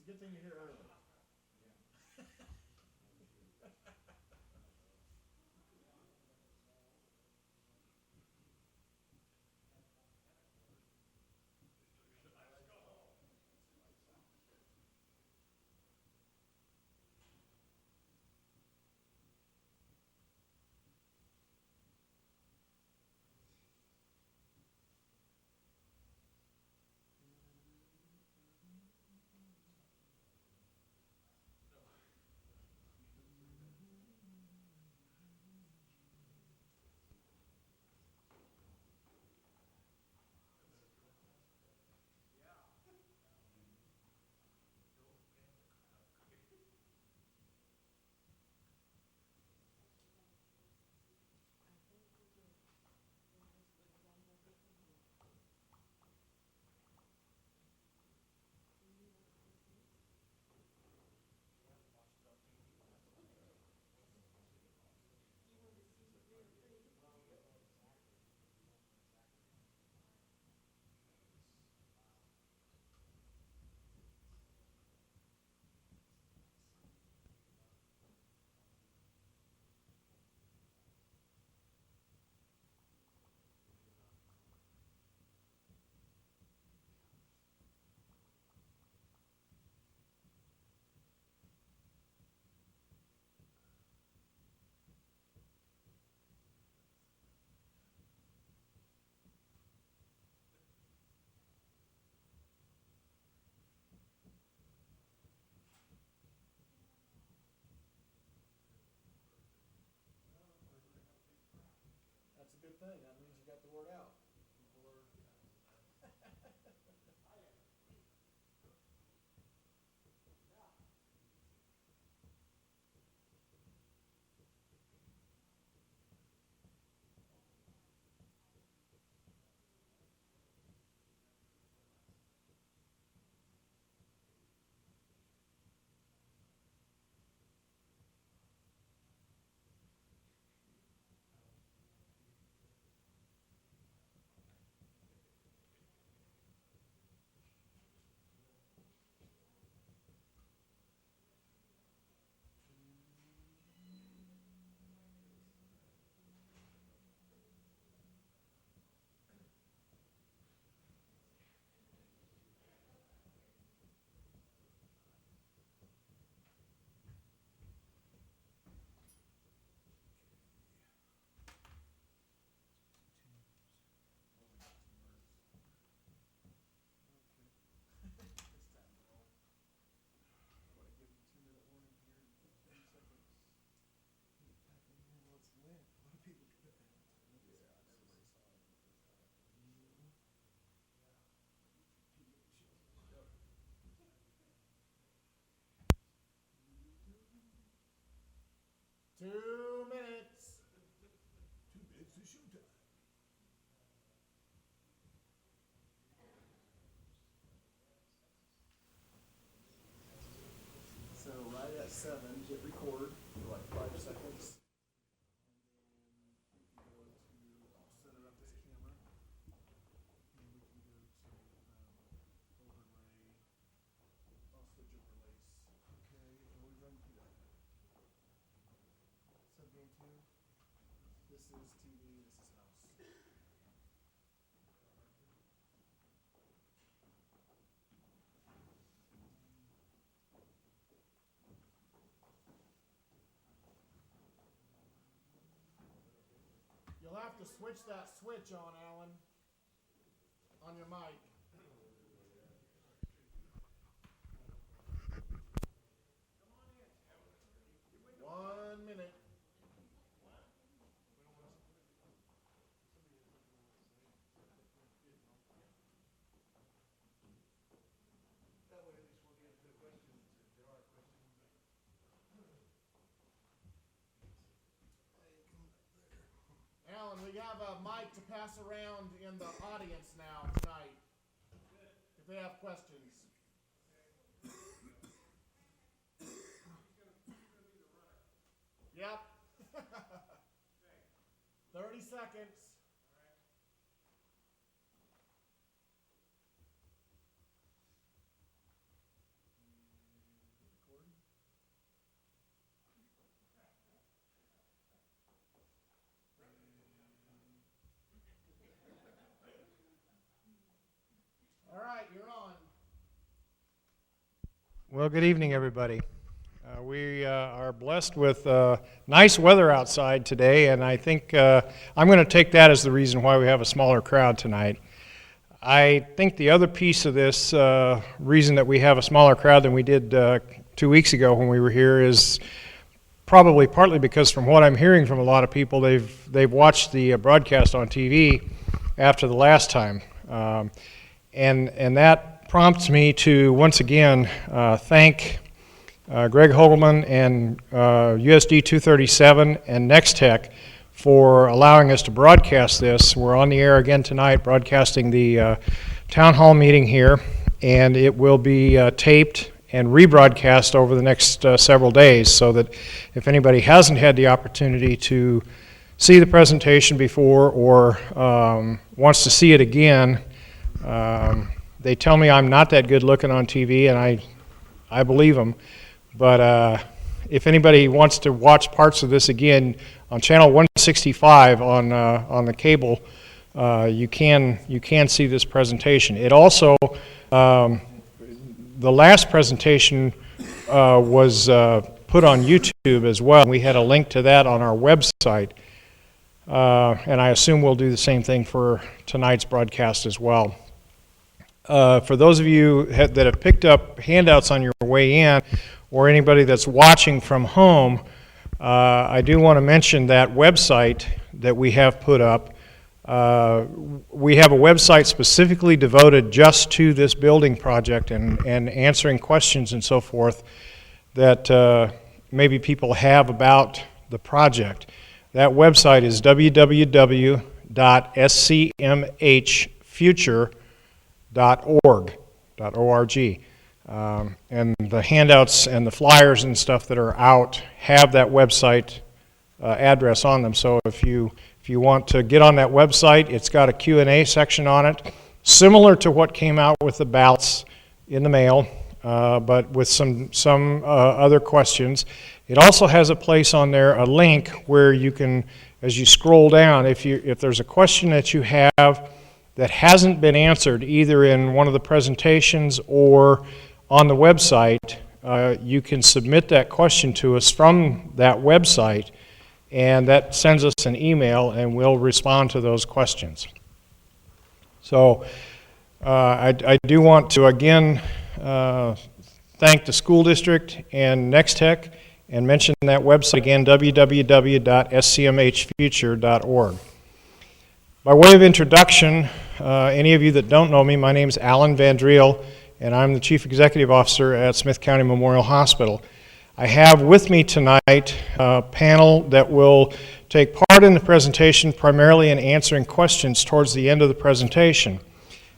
Good thing you're here early. That's a good thing. That means you got the word out. People are. 2 minute warning here in 15 seconds. Well, it's lit. A lot of people get that. Yeah, everybody saw it the first time. Yep. 2 minutes. 2 minutes to showtime. So right at 7, hit record for like 5 seconds. And then we can go to, I'll center up this camera. And we can go to overlay. I'll switch overlays. Okay, and we run through that. Subgame 2. This is TV, this is house. You'll have to switch that switch on, Alan, on your mic. 1 minute. That way, at least we'll get to the questions if there are questions. Alan, we have a mic to pass around in the audience now tonight. If they have questions. Yep. 30 seconds. Well, good evening, everybody. We are blessed with nice weather outside today, and I think I'm going to take that as the reason why we have a smaller crowd tonight. I think the other piece of this reason that we have a smaller crowd than we did 2 weeks ago when we were here is probably partly because from what I'm hearing from a lot of people, they've watched the broadcast on TV after the last time. And that prompts me to once again thank Greg Hogelman and USD 237 and Nextech for allowing us to broadcast this. We're on the air again tonight broadcasting the town hall meeting here, and it will be taped and rebroadcast over the next several days, so that if anybody hasn't had the opportunity to see the presentation before or wants to see it again, they tell me I'm not that good looking on TV, and I believe them. But if anybody wants to watch parts of this again, on channel 165 on the cable, you can see this presentation. It also, the last presentation was put on YouTube as well. We had a link to that on our website, and I assume we'll do the same thing for tonight's broadcast as well. For those of you that have picked up handouts on your way in, or anybody that's watching from home, I do want to mention that website that we have put up. We have a website specifically devoted just to this building project and answering questions and so forth that maybe people have about the project. That website is www.scmhfuture.org. And the handouts and the flyers and stuff that are out have that website address on them. So if you want to get on that website, it's got a Q&A section on it, similar to what came out with the ballots in the mail, but with some other questions. It also has a place on there, a link where you can, as you scroll down, if there's a question that you have that hasn't been answered either in one of the presentations or on the website, you can submit that question to us from that website, and that sends us an email, and we'll respond to those questions. So I do want to again thank the school district and Nextech, and mention that website again, www.scmhfuture.org. By way of introduction, any of you that don't know me, my name is Alan Vandriel, and I'm the Chief Executive Officer at Smith County Memorial Hospital. I have with me tonight a panel that will take part in the presentation, primarily in answering questions towards the end of the presentation.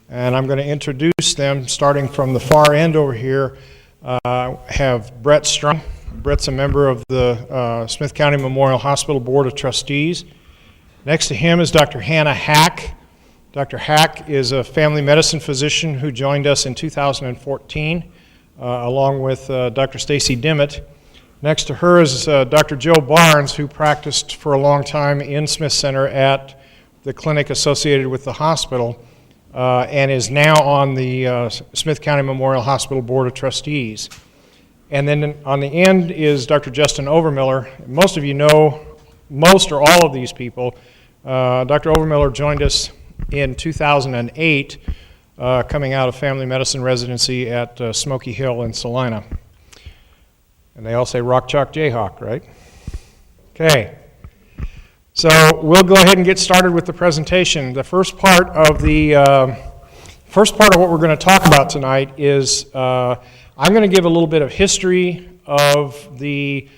And I'm going to introduce them, starting from the far end over here. Have Brett Strong. Brett's a member of the Smith County Memorial Hospital Board of Trustees. Next to him is Dr. Hannah Hack. Dr. Hack is a family medicine physician who joined us in 2014, along with Dr. Stacy Dimmitt. Next to her is Dr. Joe Barnes, who practiced for a long time in Smith Center at the clinic associated with the hospital, and is now on the Smith County Memorial Hospital Board of Trustees. And then on the end is Dr. Justin Overmiller. Most of you know most or all of these people. Dr. Overmiller joined us in 2008, coming out of family medicine residency at Smoky Hill in Salina. And they all say Rock Chalk Jayhawk, right? Okay. So we'll go ahead and get started with the presentation. The first part of what we're going to talk about tonight is I'm going to give a little bit of history of the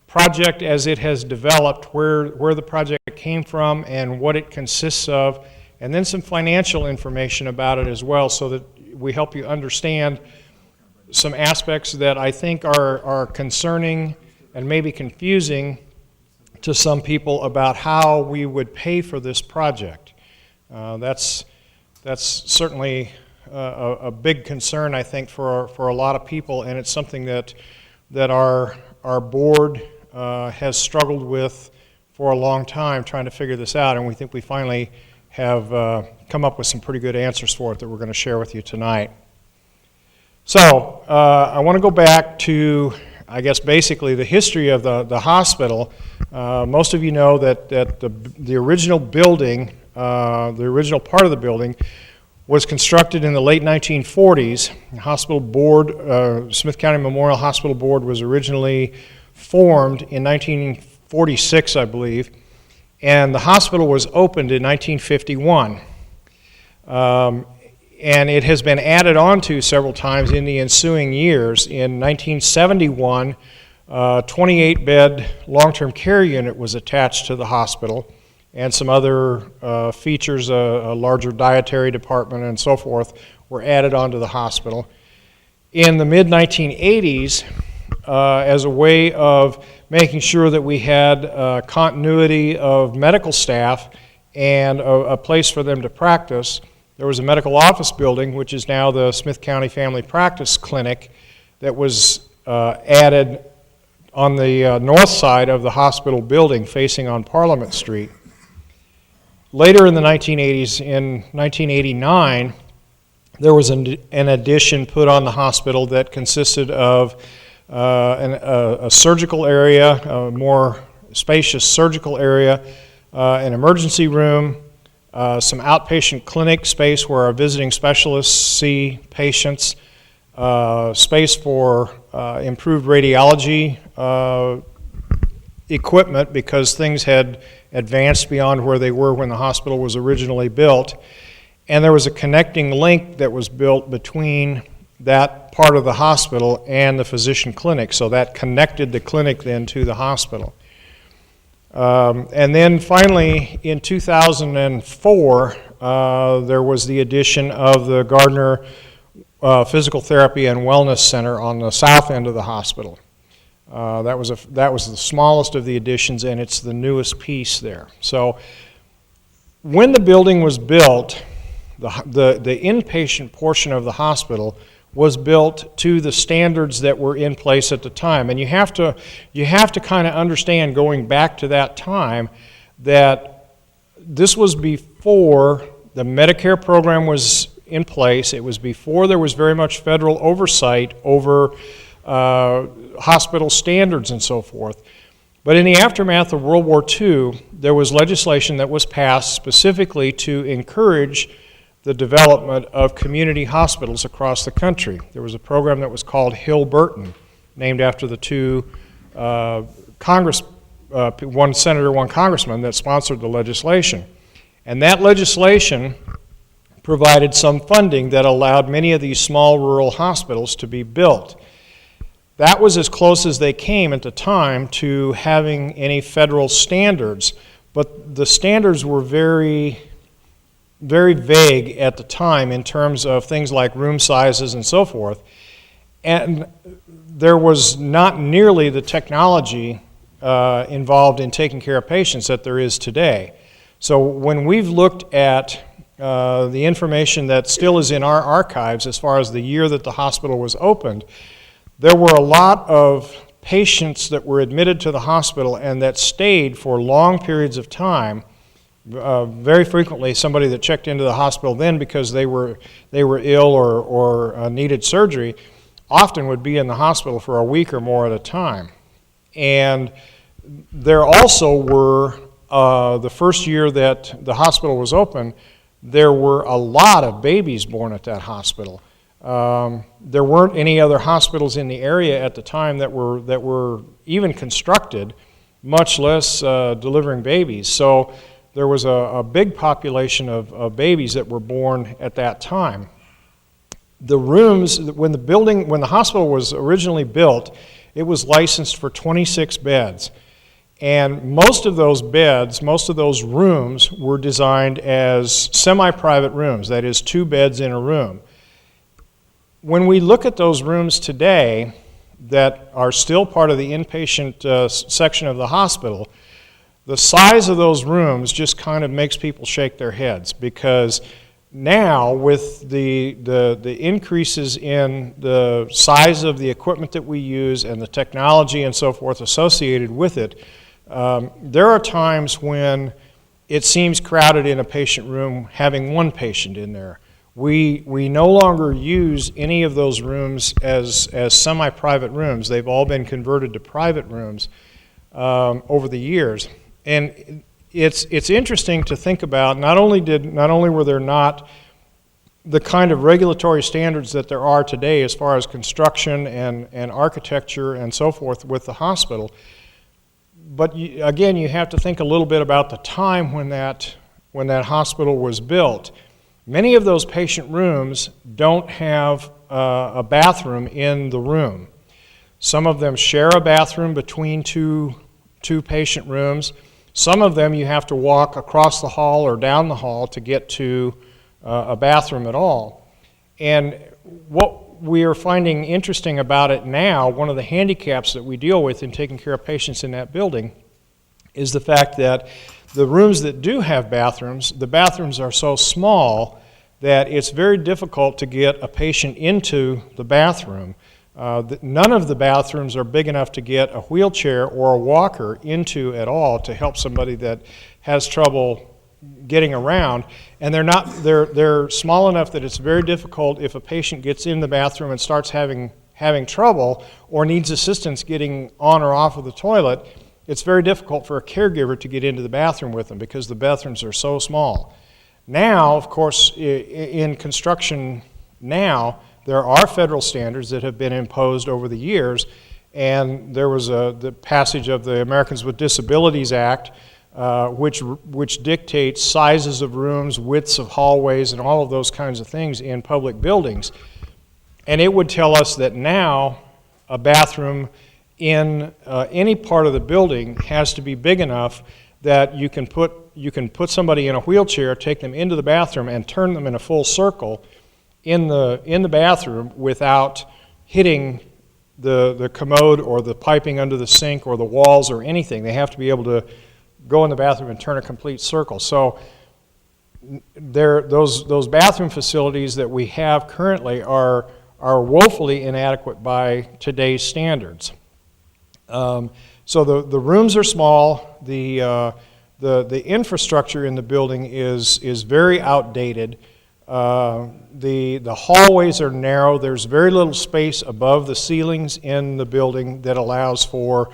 project as it has developed, where the project came from and what it consists of, and then some financial information about it as well, so that we help you understand some aspects that I think are concerning and maybe confusing to some people about how we would pay for this project. That's certainly a big concern, I think, for a lot of people, and it's something that our board has struggled with for a long time, trying to figure this out, and we think we finally have come up with some pretty good answers for it that we're going to share with you tonight. So I want to go back to, I guess, basically the history of the hospital. Most of you know that the original building, the original part of the building, was constructed in the late 1940s. The hospital board, Smith County Memorial Hospital Board, was originally formed in 1946, I believe, and the hospital was opened in 1951. And it has been added on to several times in the ensuing years. In 1971, 28-bed long-term care unit was attached to the hospital, and some other features, a larger dietary department and so forth, were added onto the hospital. In the mid-1980s, as a way of making sure that we had continuity of medical staff and a place for them to practice, there was a medical office building, which is now the Smith County Family Practice Clinic, that was added on the north side of the hospital building facing on Parliament Street. Later in the 1980s, in 1989, there was an addition put on the hospital that consisted of a surgical area, a more spacious surgical area, an emergency room, some outpatient clinic space where our visiting specialists see patients, space for improved radiology equipment because things had advanced beyond where they were when the hospital was originally built. And there was a connecting link that was built between that part of the hospital and the physician clinic, so that connected the clinic then to the hospital. And then finally, in 2004, there was the addition of the Gardner Physical Therapy and Wellness Center on the south end of the hospital. That was the smallest of the additions, and it's the newest piece there. So when the building was built, the inpatient portion of the hospital was built to the standards that were in place at the time. And you have to kind of understand, going back to that time, that this was before the Medicare program was in place. It was before there was very much federal oversight over hospital standards and so forth. But in the aftermath of World War II, there was legislation that was passed specifically to encourage the development of community hospitals across the country. There was a program that was called Hill-Burton, named after the two one senator, one congressman that sponsored the legislation. And that legislation provided some funding that allowed many of these small rural hospitals to be built. That was as close as they came at the time to having any federal standards, but the standards were very vague at the time in terms of things like room sizes and so forth. And there was not nearly the technology involved in taking care of patients that there is today. So when we've looked at the information that still is in our archives as far as the year that the hospital was opened, there were a lot of patients that were admitted to the hospital and that stayed for long periods of time. Very frequently, somebody that checked into the hospital then because they were ill or needed surgery often would be in the hospital for a week or more at a time. And there also were, the first year that the hospital was open, there were a lot of babies born at that hospital. There weren't any other hospitals in the area at the time that were even constructed, much less delivering babies. So there was a big population of babies that were born at that time. The rooms, when the hospital was originally built, it was licensed for 26 beds. And most of those beds, most of those rooms were designed as semi-private rooms, that is 2 beds in a room. When we look at those rooms today that are still part of the inpatient section of the hospital, the size of those rooms just kind of makes people shake their heads, because now with the increases in the size of the equipment that we use and the technology and so forth associated with it, there are times when it seems crowded in a patient room having one patient in there. We no longer use any of those rooms as semi-private rooms. They've all been converted to private rooms over the years. And it's interesting to think about, not only were there not the kind of regulatory standards that there are today as far as construction and architecture and so forth with the hospital, but again, you have to think a little bit about the time when that hospital was built. Many of those patient rooms don't have a bathroom in the room. Some of them share a bathroom between two patient rooms. Some of them you have to walk across the hall or down the hall to get to a bathroom at all. And what we are finding interesting about it now, one of the handicaps that we deal with in taking care of patients in that building, is the fact that the rooms that do have bathrooms, the bathrooms are so small that it's very difficult to get a patient into the bathroom. None of the bathrooms are big enough to get a wheelchair or a walker into at all to help somebody that has trouble getting around, and they're small enough that it's very difficult if a patient gets in the bathroom and starts having trouble or needs assistance getting on or off of the toilet. It's very difficult for a caregiver to get into the bathroom with them because the bathrooms are so small. Now, of course, in construction now, there are federal standards that have been imposed over the years, and there was the passage of the Americans with Disabilities Act, which dictates sizes of rooms, widths of hallways, and all of those kinds of things in public buildings. And it would tell us that now a bathroom in any part of the building has to be big enough that you can put somebody in a wheelchair, take them into the bathroom, and turn them in a full circle in the bathroom without hitting the commode or the piping under the sink or the walls or anything. They have to be able to go in the bathroom and turn a complete circle. So those bathroom facilities that we have currently are woefully inadequate by today's standards. So the rooms are small. The infrastructure in the building is very outdated. The hallways are narrow. There's very little space above the ceilings in the building that allows for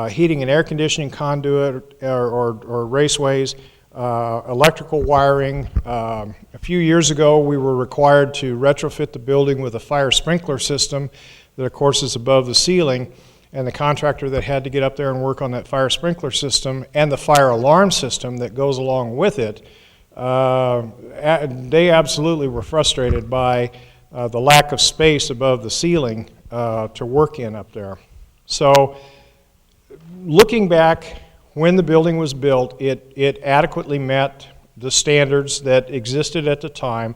heating and air conditioning conduit or raceways, electrical wiring. A few years ago, we were required to retrofit the building with a fire sprinkler system that, of course, is above the ceiling. And the contractor that had to get up there and work on that fire sprinkler system and the fire alarm system that goes along with it, they absolutely were frustrated by the lack of space above the ceiling to work in up there. So looking back, when the building was built, it adequately met the standards that existed at the time.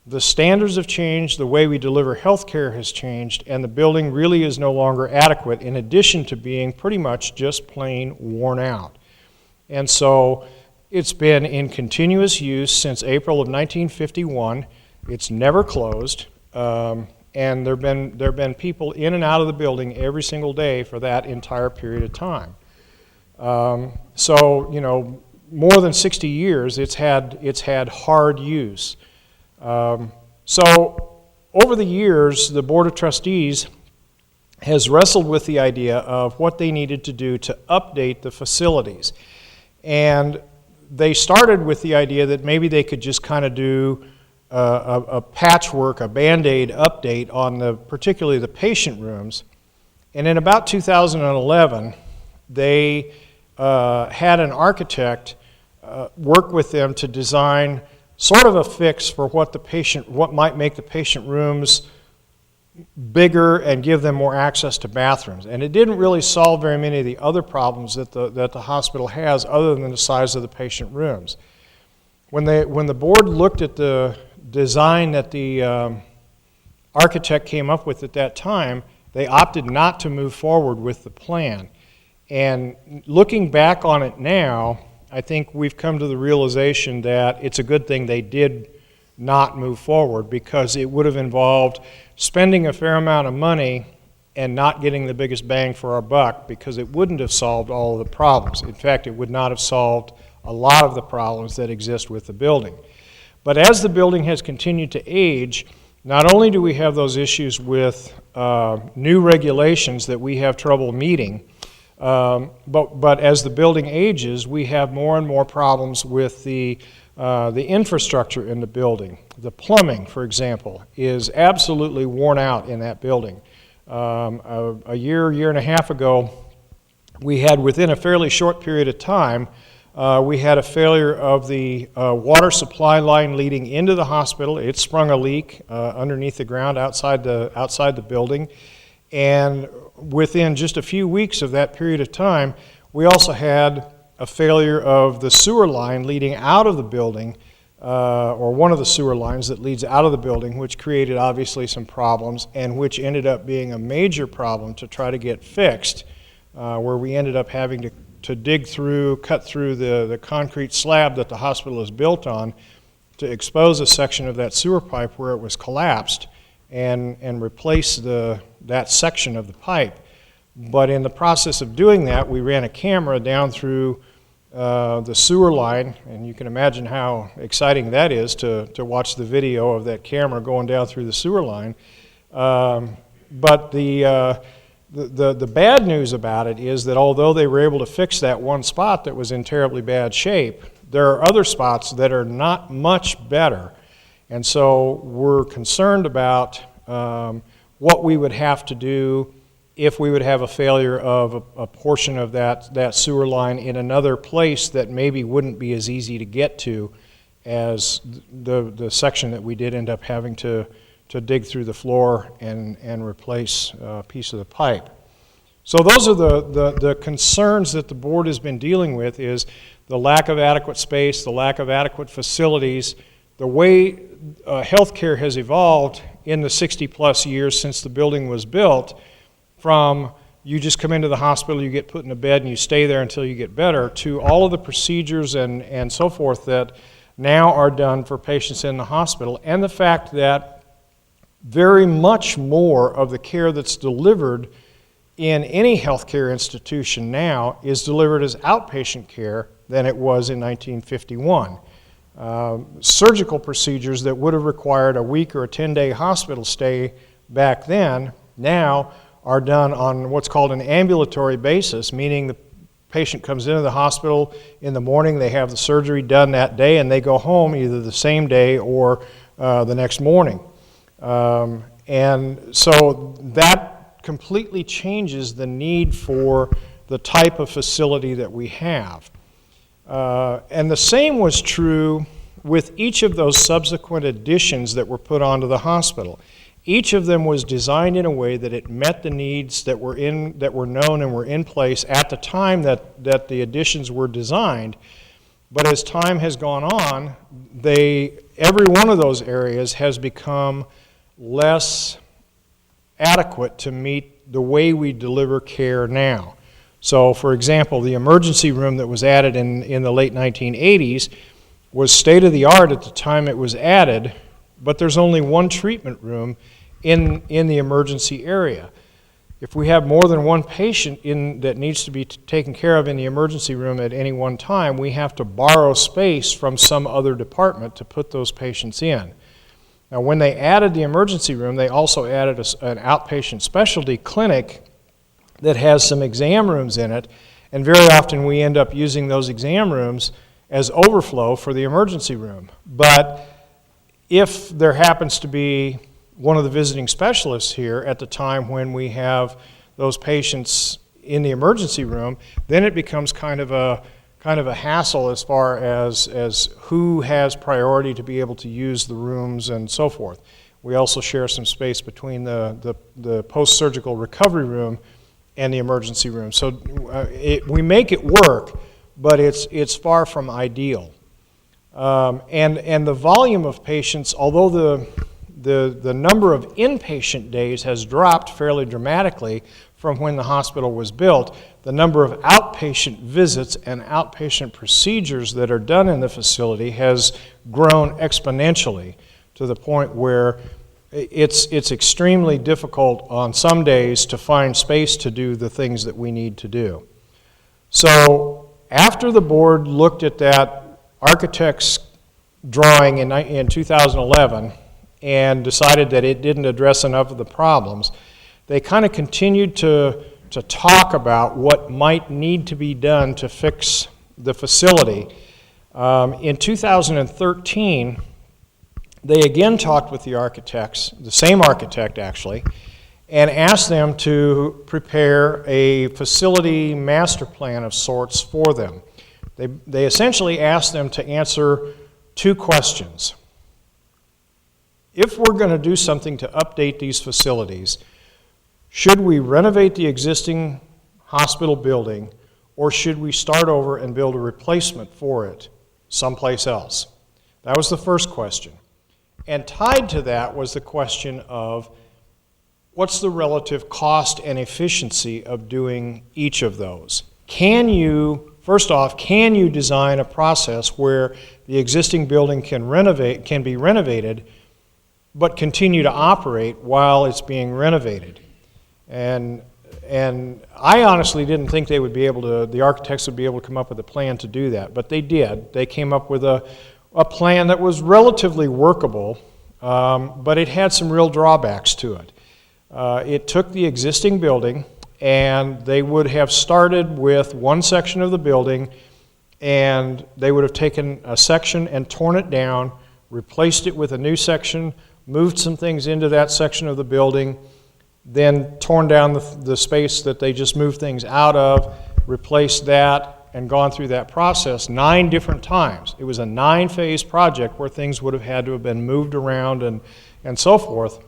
The standards have changed, the way we deliver health care has changed, and the building really is no longer adequate, in addition to being pretty much just plain worn out. And so it's been in continuous use since April of 1951. It's never closed, and there have been people in and out of the building every single day for that entire period of time. So, you know, more than 60 years, it's had hard use. So over the years, the Board of Trustees has wrestled with the idea of what they needed to do to update the facilities. And they started with the idea that maybe they could just kind of do a patchwork, a Band-Aid update on particularly the patient rooms. And in about 2011, they had an architect work with them to design sort of a fix for what might make the patient rooms bigger and give them more access to bathrooms. And it didn't really solve very many of the other problems that the hospital has other than the size of the patient rooms. When the board looked at the design that the architect came up with at that time, they opted not to move forward with the plan. And looking back on it now, I think we've come to the realization that it's a good thing they did not move forward, because it would have involved spending a fair amount of money and not getting the biggest bang for our buck, because it wouldn't have solved all of the problems. In fact, it would not have solved a lot of the problems that exist with the building. But as the building has continued to age, not only do we have those issues with new regulations that we have trouble meeting, but as the building ages, we have more and more problems with the infrastructure in the building. The plumbing, for example, is absolutely worn out in that building. A year and a half ago, we had, within a fairly short period of time, we had a failure of the water supply line leading into the hospital. It sprung a leak underneath the ground outside the building. And within just a few weeks of that period of time, we also had a failure of the sewer line leading out of the building, or one of the sewer lines that leads out of the building, which created obviously some problems and which ended up being a major problem to try to get fixed, where we ended up having to dig through, cut through the concrete slab that the hospital is built on to expose a section of that sewer pipe where it was collapsed and replace that section of the pipe. But in the process of doing that, we ran a camera down through the sewer line, and you can imagine how exciting that is to watch the video of that camera going down through the sewer line. But the bad news about it is that although they were able to fix that one spot that was in terribly bad shape, there are other spots that are not much better. And so we're concerned about what we would have to do if we would have a failure of a portion of that sewer line in another place that maybe wouldn't be as easy to get to as the section that we did end up having to dig through the floor and replace a piece of the pipe. So those are the concerns that the board has been dealing with, is the lack of adequate space, the lack of adequate facilities, the way healthcare has evolved in the 60-plus years since the building was built, from you just come into the hospital, you get put in a bed, and you stay there until you get better, to all of the procedures and so forth that now are done for patients in the hospital, and the fact that very much more of the care that's delivered in any healthcare institution now is delivered as outpatient care than it was in 1951. Surgical procedures that would have required a week or a 10-day hospital stay back then now are done on what's called an ambulatory basis, meaning the patient comes into the hospital in the morning, they have the surgery done that day, and they go home either the same day or the next morning. And so that completely changes the need for the type of facility that we have. And the same was true with each of those subsequent additions that were put onto the hospital. Each of them was designed in a way that it met the needs that were known and were in place at the time that the additions were designed. But as time has gone on, every one of those areas has become less adequate to meet the way we deliver care now. So, for example, the emergency room that was added in the late 1980s was state-of-the-art at the time it was added, but there's only one treatment room in the emergency area. If we have more than one patient that needs to be taken care of in the emergency room at any one time, we have to borrow space from some other department to put those patients in. Now, when they added the emergency room, they also added an outpatient specialty clinic that has some exam rooms in it, and very often we end up using those exam rooms as overflow for the emergency room. But if there happens to be one of the visiting specialists here at the time when we have those patients in the emergency room, then it becomes kind of a hassle as far as who has priority to be able to use the rooms and so forth. We also share some space between the post-surgical recovery room and the emergency room. So we make it work, but it's far from ideal. And the volume of patients, although the number of inpatient days has dropped fairly dramatically from when the hospital was built, the number of outpatient visits and outpatient procedures that are done in the facility has grown exponentially to the point where it's extremely difficult on some days to find space to do the things that we need to do. So after the board looked at that architect's drawing in 2011 and decided that it didn't address enough of the problems, they kind of continued to talk about what might need to be done to fix the facility. In 2013, they again talked with the architects, the same architect actually, and asked them to prepare a facility master plan of sorts for them. They essentially asked them to answer two questions. If we're going to do something to update these facilities, should we renovate the existing hospital building, or should we start over and build a replacement for it someplace else? That was the first question. And tied to that was the question of what's the relative cost and efficiency of doing each of those? First off, can you design a process where the existing building can be renovated, but continue to operate while it's being renovated? And I honestly didn't think the architects would be able to come up with a plan to do that, but they did. They came up with a plan that was relatively workable, but it had some real drawbacks to it. It took the existing building, and they would have started with one section of the building, and they would have taken a section and torn it down, replaced it with a new section, moved some things into that section of the building, then torn down the space that they just moved things out of, replaced that, and gone through that process 9 different times. It was a 9-phase project where things would have had to have been moved around and so forth.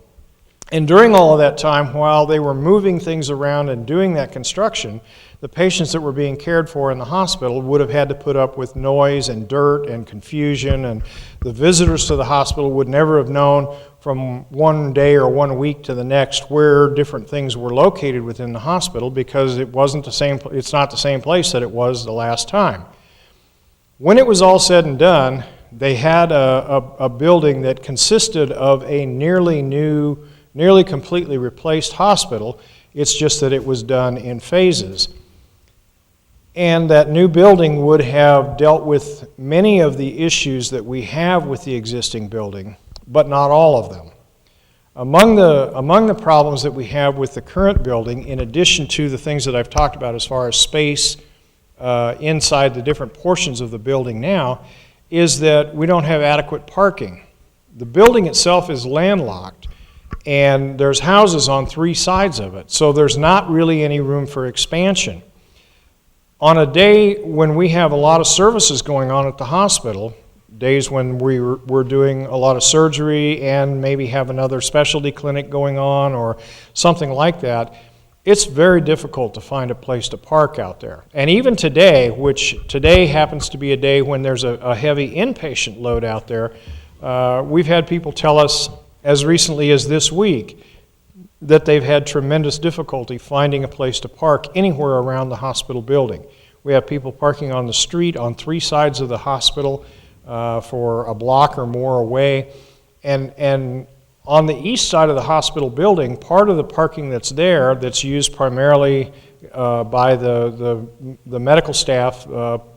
And during all of that time, while they were moving things around and doing that construction, the patients that were being cared for in the hospital would have had to put up with noise and dirt and confusion, and the visitors to the hospital would never have known from one day or 1 week to the next where different things were located within the hospital, because it's not the same place that it was the last time. When it was all said and done, they had a building that consisted of a nearly completely replaced hospital. It's just that it was done in phases. And that new building would have dealt with many of the issues that we have with the existing building, but not all of them. Among the problems that we have with the current building, in addition to the things that I've talked about as far as space inside the different portions of the building now, is that we don't have adequate parking. The building itself is landlocked, and there's houses on 3 sides of it, so there's not really any room for expansion. On a day when we have a lot of services going on at the hospital, days when we're doing a lot of surgery and maybe have another specialty clinic going on or something like that, it's very difficult to find a place to park out there. And even today, which today happens to be a day when there's a heavy inpatient load out there, we've had people tell us as recently as this week that they've had tremendous difficulty finding a place to park anywhere around the hospital building. We have people parking on the street on 3 sides of the hospital for a block or more away. And on the east side of the hospital building, part of the parking that's there, that's used primarily by the medical staff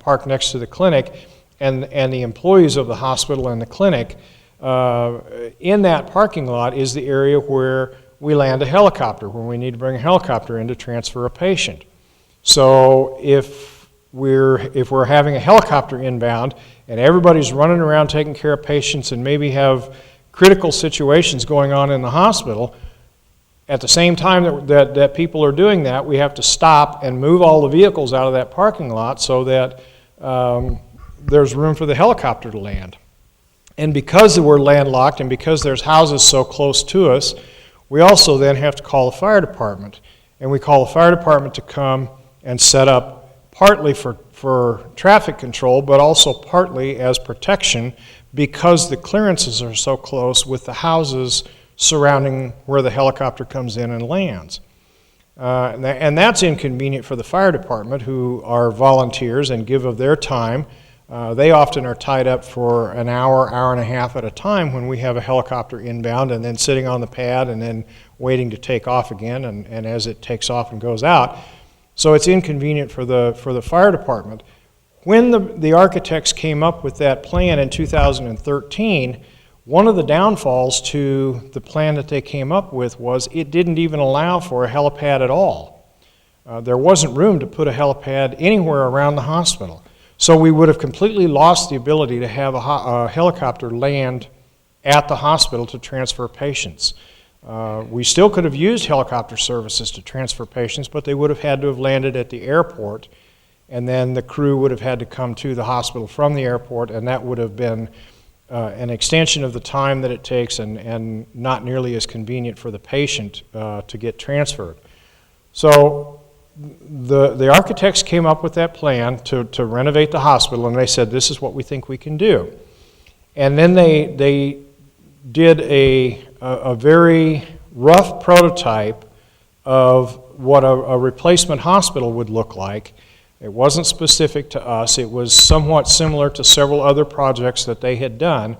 parked next to the clinic, and the employees of the hospital and the clinic, in that parking lot is the area where we land a helicopter when we need to bring a helicopter in to transfer a patient. So if we're having a helicopter inbound and everybody's running around taking care of patients and maybe have critical situations going on in the hospital, at the same time that people are doing that, we have to stop and move all the vehicles out of that parking lot so that there's room for the helicopter to land. And because we're landlocked and because there's houses so close to us, we also then have to call the fire department. And we call the fire department to come and set up partly for traffic control, but also partly as protection because the clearances are so close with the houses surrounding where the helicopter comes in and lands. And that's inconvenient for the fire department, who are volunteers and give of their time. They often are tied up for an hour, hour and a half at a time when we have a helicopter inbound and then sitting on the pad and then waiting to take off again and as it takes off and goes out. So it's inconvenient for the fire department. when the architects came up with that plan in 2013, one of the downfalls to the plan that they came up with was it didn't even allow for a helipad at all. There wasn't room to put a helipad anywhere around the hospital. So we would have completely lost the ability to have a helicopter land at the hospital to transfer patients. We still could have used helicopter services to transfer patients, but they would have had to have landed at the airport, and then the crew would have had to come to the hospital from the airport, and that would have been an extension of the time that it takes and not nearly as convenient for the patient to get transferred. So the architects came up with that plan to renovate the hospital, and they said, this is what we think we can do. And then they did a very rough prototype of what a replacement hospital would look like. It wasn't specific to us. It was somewhat similar to several other projects that they had done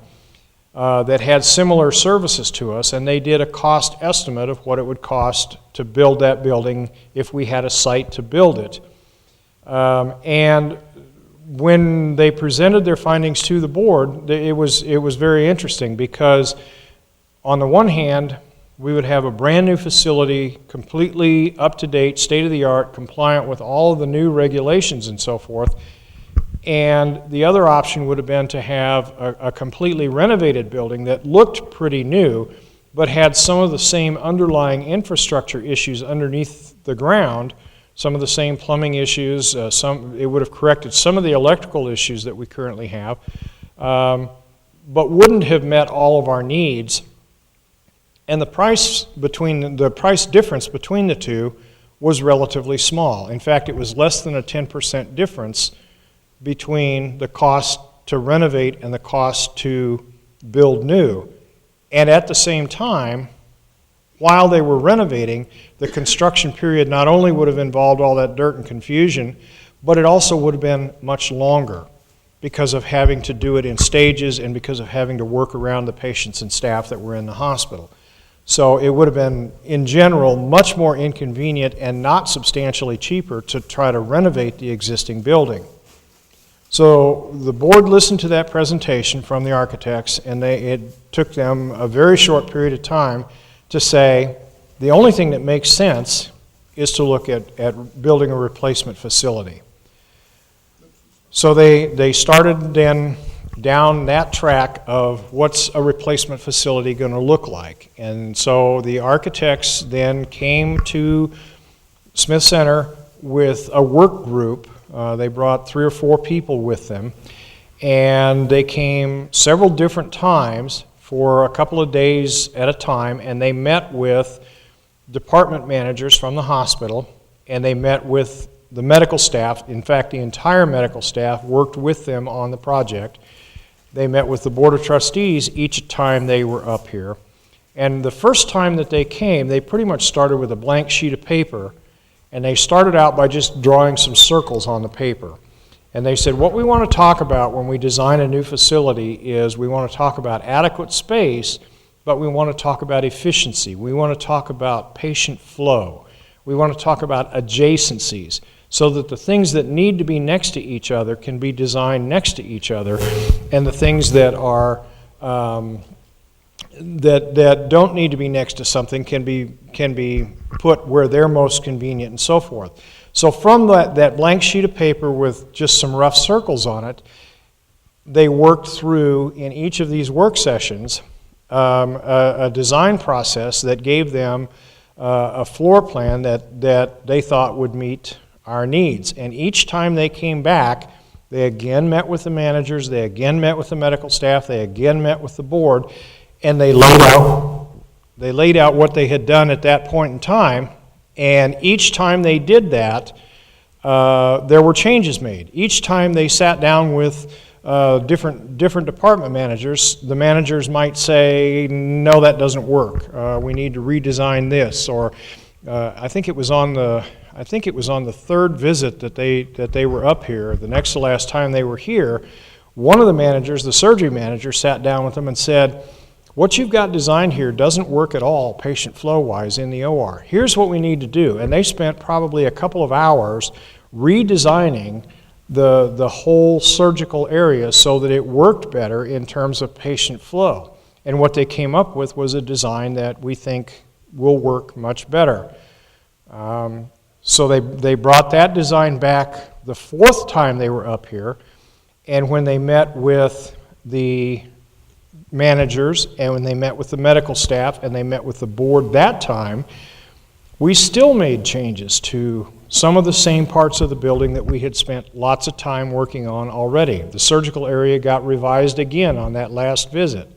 that had similar services to us, and they did a cost estimate of what it would cost to build that building if we had a site to build it. And when they presented their findings to the board, it was very interesting because on the one hand, we would have a brand new facility, completely up-to-date, state-of-the-art, compliant with all of the new regulations and so forth. And the other option would have been to have a completely renovated building that looked pretty new, but had some of the same underlying infrastructure issues underneath the ground, some of the same plumbing issues, it would have corrected some of the electrical issues that we currently have, but wouldn't have met all of our needs. And the price difference between the two was relatively small. In fact, it was less than a 10% difference between the cost to renovate and the cost to build new. And at the same time, while they were renovating, the construction period not only would have involved all that dirt and confusion, but it also would have been much longer because of having to do it in stages and because of having to work around the patients and staff that were in the hospital. So it would have been, in general, much more inconvenient and not substantially cheaper to try to renovate the existing building. So the board listened to that presentation from the architects, and it took them a very short period of time to say the only thing that makes sense is to look at building a replacement facility. So they started then down that track of what's a replacement facility going to look like. And so the architects then came to Smith Center with a work group. They brought 3 or 4 people with them, and they came several different times for a couple of days at a time, and they met with department managers from the hospital, and they met with the medical staff. In fact, the entire medical staff worked with them on the project. They met with the Board of Trustees each time they were up here. And the first time that they came, they pretty much started with a blank sheet of paper, and they started out by just drawing some circles on the paper. And they said, what we want to talk about when we design a new facility is we want to talk about adequate space, but we want to talk about efficiency. We want to talk about patient flow. We want to talk about adjacencies so that the things that need to be next to each other can be designed next to each other, and the things that are that don't need to be next to something can be put where they're most convenient and so forth. So from that blank sheet of paper with just some rough circles on it, they worked through in each of these work sessions a design process that gave them a floor plan that they thought would meet our needs. And each time they came back, they again met with the managers, they again met with the medical staff, they again met with the board, and they laid out what they had done at that point in time. And each time they did that, there were changes made. Each time they sat down with different department managers, the managers might say, no, that doesn't work. We need to redesign this. Or I think it was on the third visit that they were up here, the next to last time they were here, one of the managers, the surgery manager, sat down with them and said, what you've got designed here doesn't work at all patient flow-wise in the OR. Here's what we need to do. And they spent probably a couple of hours redesigning the whole surgical area so that it worked better in terms of patient flow. And what they came up with was a design that we think will work much better. So they brought that design back the fourth time they were up here, and when they met with the managers and when they met with the medical staff and they met with the board that time, we still made changes to some of the same parts of the building that we had spent lots of time working on already. The surgical area got revised again on that last visit.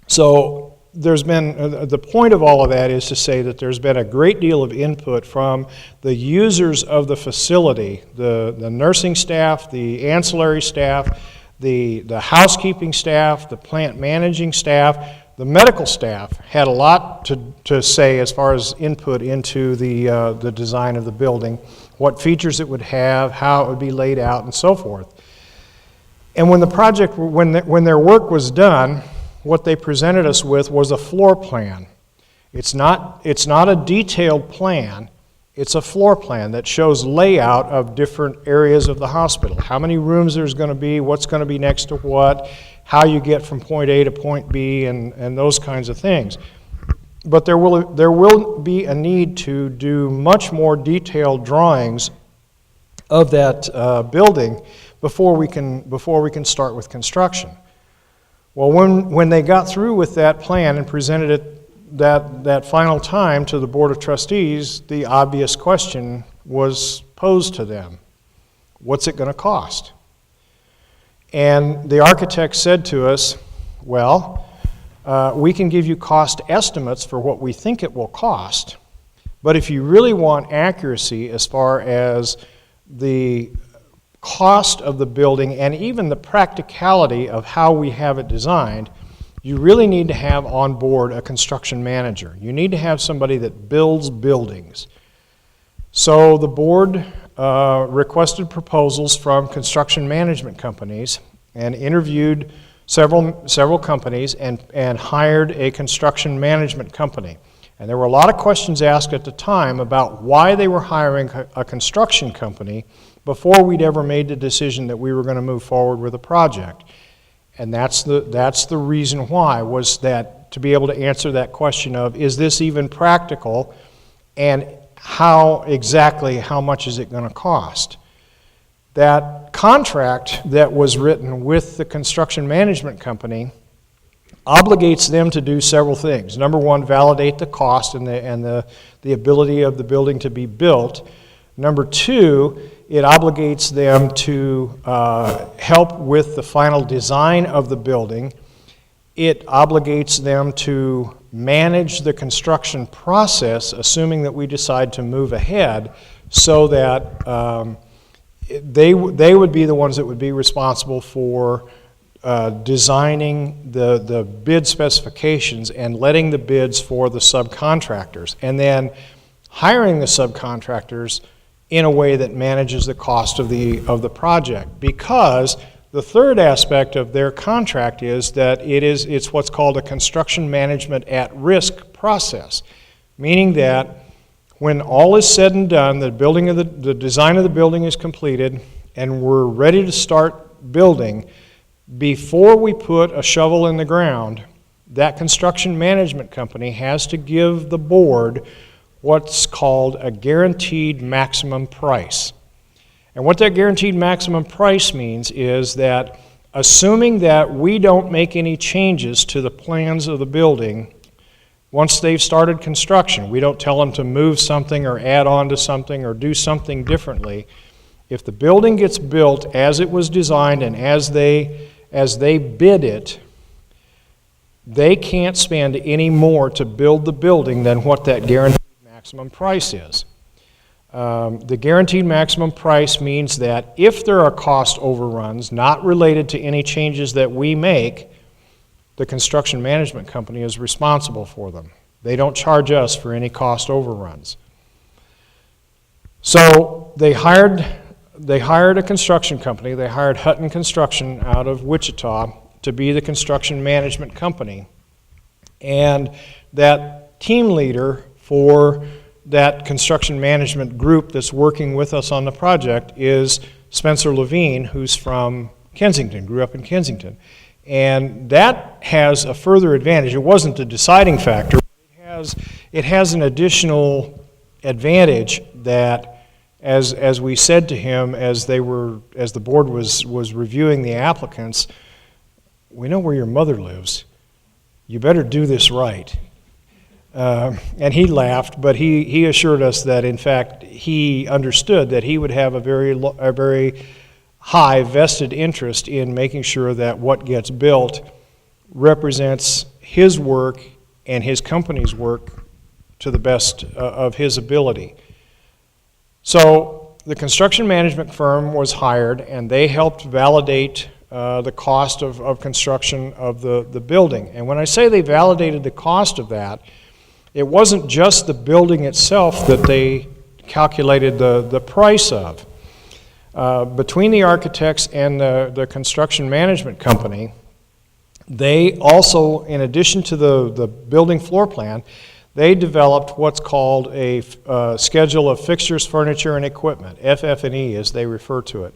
So there's been, the point of all of that is to say that there's been a great deal of input from the users of the facility, the nursing staff, the ancillary staff, the housekeeping staff, the plant managing staff. The medical staff had a lot to say as far as input into the design of the building, what features it would have, how it would be laid out, and so forth. And when the project, when their work was done, what they presented us with was a floor plan. It's not a detailed plan. It's a floor plan that shows layout of different areas of the hospital. How many rooms there's going to be, what's going to be next to what, how you get from point A to point B, and those kinds of things. But there will be a need to do much more detailed drawings of that building before we can start with construction. Well, when they got through with that plan and presented it that final time to the Board of Trustees, the obvious question was posed to them. What's it going to cost? And the architect said to us, well, we can give you cost estimates for what we think it will cost, but if you really want accuracy as far as the cost of the building and even the practicality of how we have it designed, you really need to have on board a construction manager. You need to have somebody that builds buildings. So the board requested proposals from construction management companies and interviewed several companies and hired a construction management company. And there were a lot of questions asked at the time about why they were hiring a construction company before we'd ever made the decision that we were going to move forward with a project. And that's the reason why, was that to be able to answer that question of, is this even practical, and how much is it going to cost? That contract that was written with the construction management company obligates them to do several things. Number one, validate the cost and the ability of the building to be built. Number two, it obligates them to help with the final design of the building. It obligates them to manage the construction process, assuming that we decide to move ahead, so that they would be the ones that would be responsible for designing the bid specifications and letting the bids for the subcontractors, and then hiring the subcontractors in a way that manages the cost of the project. Because the third aspect of their contract is that it's what's called a construction management at risk process, meaning that when all is said and done, the design of the building is completed and we're ready to start building, before we put a shovel in the ground, that construction management company has to give the board what's called a guaranteed maximum price. And what that guaranteed maximum price means is that, assuming that we don't make any changes to the plans of the building once they've started construction, we don't tell them to move something or add on to something or do something differently, if the building gets built as it was designed and as they bid it, they can't spend any more to build the building than what that guaranteed maximum price is. The guaranteed maximum price means that if there are cost overruns not related to any changes that we make, the construction management company is responsible for them. They don't charge us for any cost overruns. So they hired a construction company. They hired Hutton Construction out of Wichita to be the construction management company. And that team leader for that construction management group that's working with us on the project is Spencer Levine, who's from Kensington, grew up in Kensington. And that has a further advantage. It wasn't the deciding factor. It has an additional advantage that, as we said to him as the board was reviewing the applicants, we know where your mother lives. You better do this right. And he laughed, but he assured us that in fact he understood that he would have a very high vested interest in making sure that what gets built represents his work and his company's work to the best of his ability. So the construction management firm was hired, and they helped validate the cost of construction of the building. And when I say they validated the cost of that, it wasn't just the building itself that they calculated the price of. Between the architects and the construction management company, they also, in addition to the building floor plan, they developed what's called a schedule of fixtures, furniture, and equipment, FF&E as they refer to it.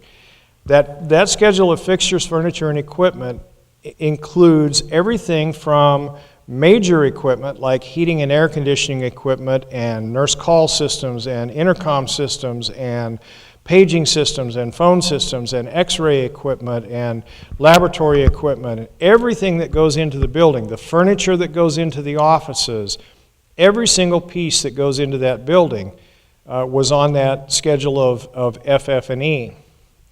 That schedule of fixtures, furniture, and equipment includes everything from major equipment like heating and air conditioning equipment and nurse call systems and intercom systems and paging systems and phone systems and x-ray equipment and laboratory equipment, and everything that goes into the building, the furniture that goes into the offices, every single piece that goes into that building was on that schedule of FF&E.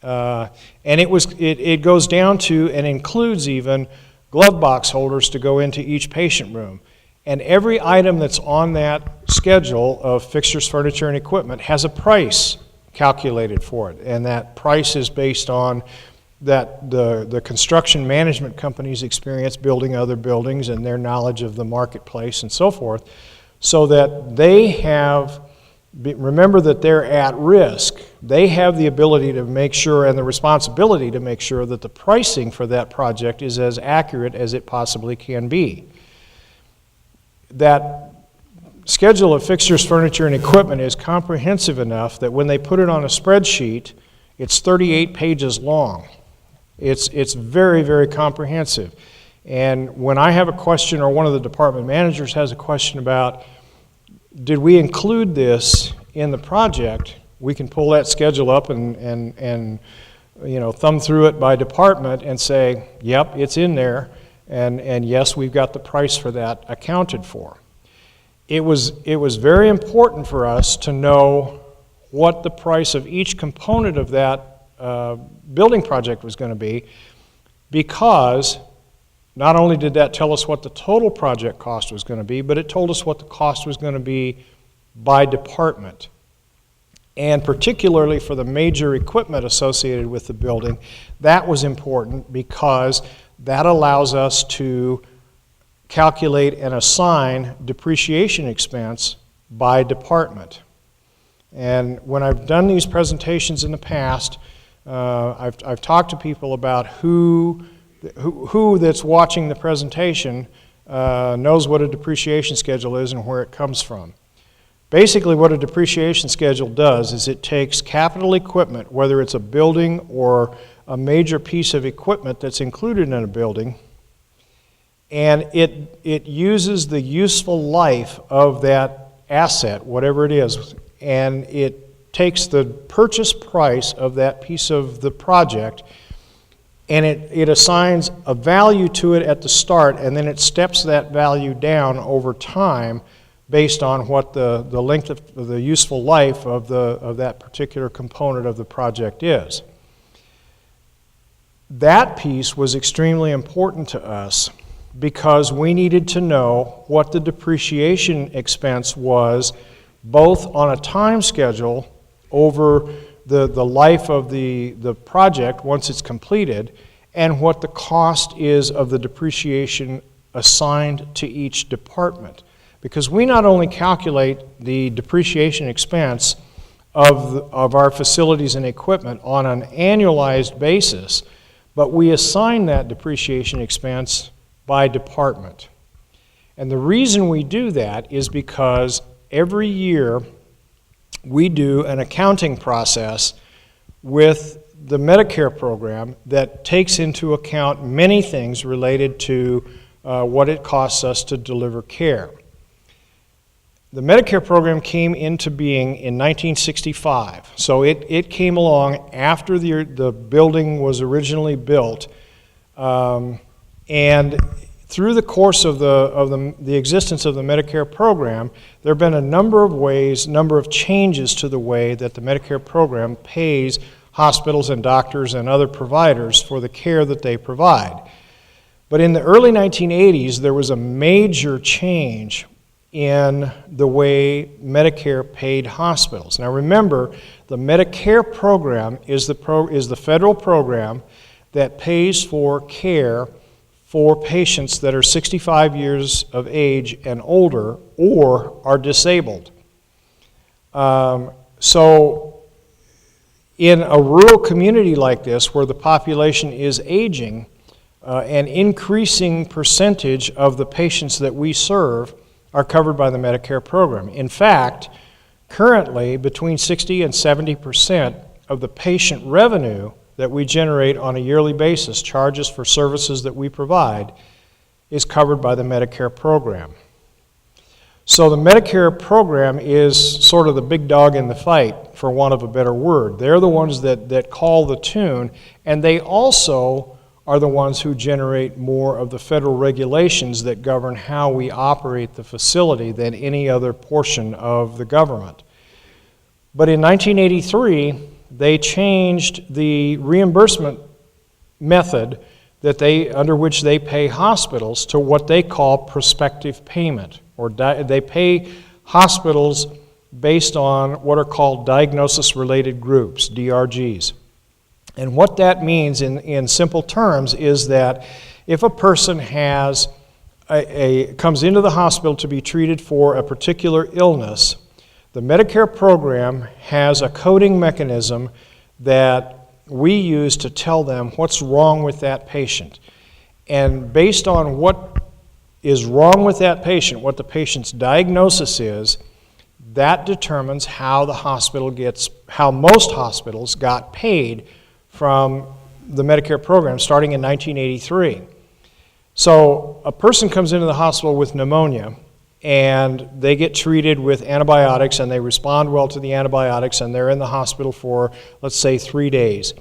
And it goes down to and includes even glove box holders to go into each patient room. And every item that's on that schedule of fixtures, furniture, and equipment has a price calculated for it. And that price is based on that the construction management company's experience building other buildings and their knowledge of the marketplace and so forth, so that they have, remember that they're at risk. They have the ability to make sure and the responsibility to make sure that the pricing for that project is as accurate as it possibly can be. That schedule of fixtures, furniture, and equipment is comprehensive enough that when they put it on a spreadsheet, it's 38 pages long. It's very, very comprehensive. And when I have a question or one of the department managers has a question about, did we include this in the project, we can pull that schedule up and thumb through it by department and say, yep, it's in there, and yes, we've got the price for that accounted for. It was very important for us to know what the price of each component of that building project was going to be, because not only did that tell us what the total project cost was going to be, but it told us what the cost was going to be by department. And particularly for the major equipment associated with the building, that was important because that allows us to calculate and assign depreciation expense by department. And when I've done these presentations in the past, I've talked to people about who that's watching the presentation knows what a depreciation schedule is and where it comes from. Basically, what a depreciation schedule does is it takes capital equipment, whether it's a building or a major piece of equipment that's included in a building, and it uses the useful life of that asset, whatever it is, and it takes the purchase price of that piece of the project, and it assigns a value to it at the start, and then it steps that value down over time based on what the length of the useful life of that particular component of the project is. That piece was extremely important to us because we needed to know what the depreciation expense was, both on a time schedule over the life of the project once it's completed, and what the cost is of the depreciation assigned to each department. Because we not only calculate the depreciation expense of our facilities and equipment on an annualized basis, but we assign that depreciation expense by department. And the reason we do that is because every year we do an accounting process with the Medicare program that takes into account many things related to what it costs us to deliver care. The Medicare program came into being in 1965, so it came along after the building was originally built, and through the course of the existence of the Medicare program, there have been a number of changes to the way that the Medicare program pays hospitals and doctors and other providers for the care that they provide. But in the early 1980s, there was a major change in the way Medicare paid hospitals. Now remember, the Medicare program is the federal program that pays for care for patients that are 65 years of age and older or are disabled. So in a rural community like this, where the population is aging, an increasing percentage of the patients that we serve are covered by the Medicare program. In fact, currently, between 60 and 70% of the patient revenue that we generate on a yearly basis, charges for services that we provide, is covered by the Medicare program. So the Medicare program is sort of the big dog in the fight, for want of a better word. They're the ones that call the tune, and they also are the ones who generate more of the federal regulations that govern how we operate the facility than any other portion of the government. But in 1983, they changed the reimbursement method under which they pay hospitals to what they call prospective payment, or they pay hospitals based on what are called diagnosis-related groups, DRGs. And what that means in simple terms is that if a person comes into the hospital to be treated for a particular illness, the Medicare program has a coding mechanism that we use to tell them what's wrong with that patient. And based on what is wrong with that patient, what the patient's diagnosis is, that determines how most hospitals got paid from the Medicare program starting in 1983. So a person comes into the hospital with pneumonia, and they get treated with antibiotics, and they respond well to the antibiotics, and they're in the hospital for, let's say, 3 days.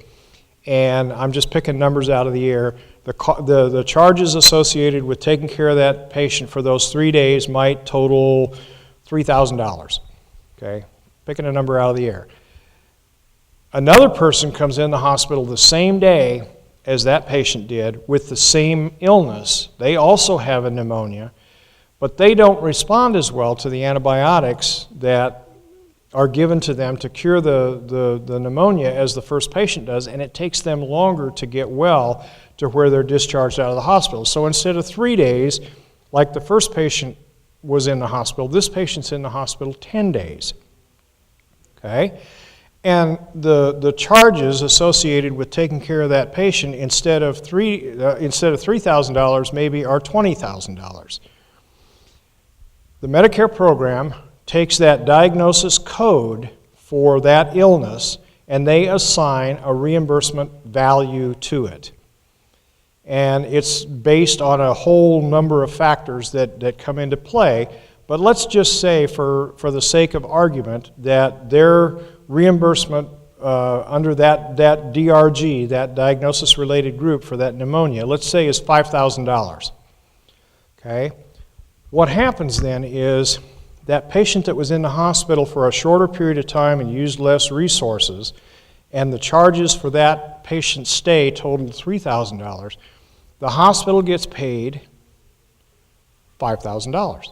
And I'm just picking numbers out of the air. The charges associated with taking care of that patient for those 3 days might total $3,000, okay? Picking a number out of the air. Another person comes in the hospital the same day as that patient did with the same illness. They also have a pneumonia, but they don't respond as well to the antibiotics that are given to them to cure the pneumonia as the first patient does, and it takes them longer to get well to where they're discharged out of the hospital. So instead of 3 days, like the first patient was in the hospital, this patient's in the hospital 10 days. Okay? And the charges associated with taking care of that patient instead of $3,000 maybe are $20,000. The Medicare program takes that diagnosis code for that illness and they assign a reimbursement value to it. And it's based on a whole number of factors that come into play. But let's just say, for the sake of argument, that their reimbursement under that DRG, that diagnosis-related group for that pneumonia, let's say is $5,000. Okay? What happens then is that patient that was in the hospital for a shorter period of time and used less resources, and the charges for that patient's stay totaled $3,000, the hospital gets paid $5,000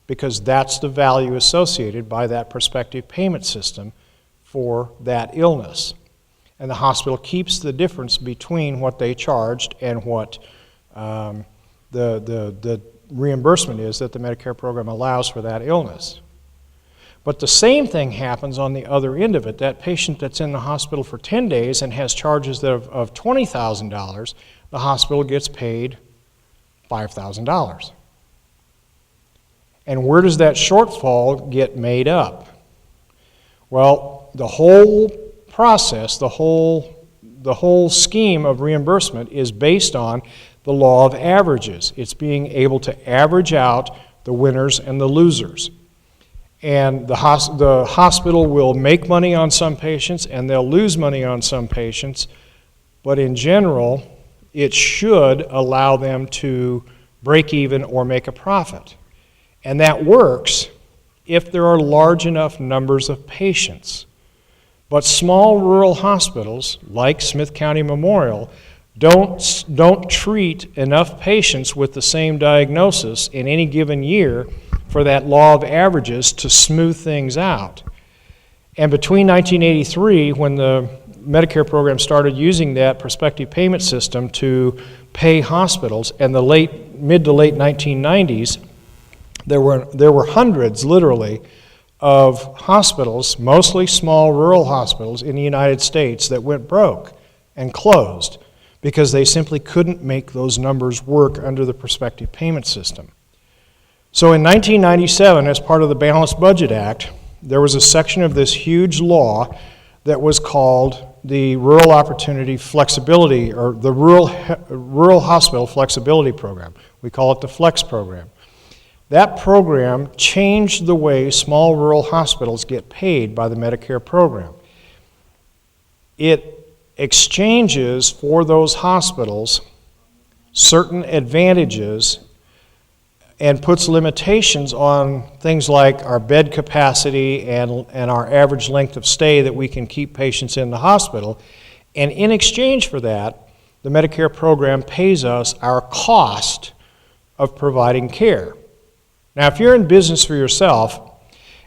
because that's the value associated by that prospective payment system for that illness. And the hospital keeps the difference between what they charged and what the reimbursement is that the Medicare program allows for that illness. But the same thing happens on the other end of it. That patient that's in the hospital for 10 days and has charges of $20,000, the hospital gets paid $5,000. And where does that shortfall get made up? Well, the whole process, the whole scheme of reimbursement is based on the law of averages. It's being able to average out the winners and the losers. And the hospital will make money on some patients and they'll lose money on some patients, but in general, it should allow them to break even or make a profit. And that works if there are large enough numbers of patients. But small rural hospitals, like Smith County Memorial, don't treat enough patients with the same diagnosis in any given year for that law of averages to smooth things out. And between 1983, when the Medicare program started using that prospective payment system to pay hospitals, and the mid to late 1990s, there were hundreds, literally, of hospitals, mostly small rural hospitals in the United States, that went broke and closed because they simply couldn't make those numbers work under the prospective payment system. So in 1997, as part of the Balanced Budget Act, there was a section of this huge law that was called the Rural Opportunity Flexibility, or the Rural Hospital Flexibility Program. We call it the FLEX program. That program changed the way small rural hospitals get paid by the Medicare program. It exchanges for those hospitals certain advantages and puts limitations on things like our bed capacity and our average length of stay that we can keep patients in the hospital. And in exchange for that, the Medicare program pays us our cost of providing care. Now, if you're in business for yourself,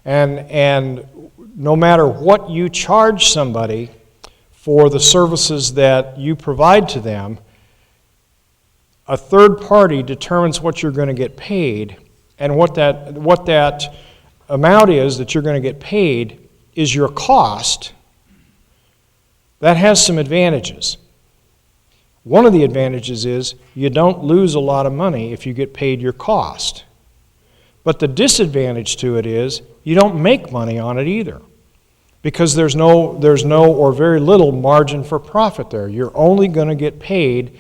and no matter what you charge somebody for the services that you provide to them, a third party determines what you're going to get paid, and what that amount is that you're going to get paid is your cost. That has some advantages. One of the advantages is you don't lose a lot of money if you get paid your cost. But the disadvantage to it is you don't make money on it either, because there's no or very little margin for profit there. You're only going to get paid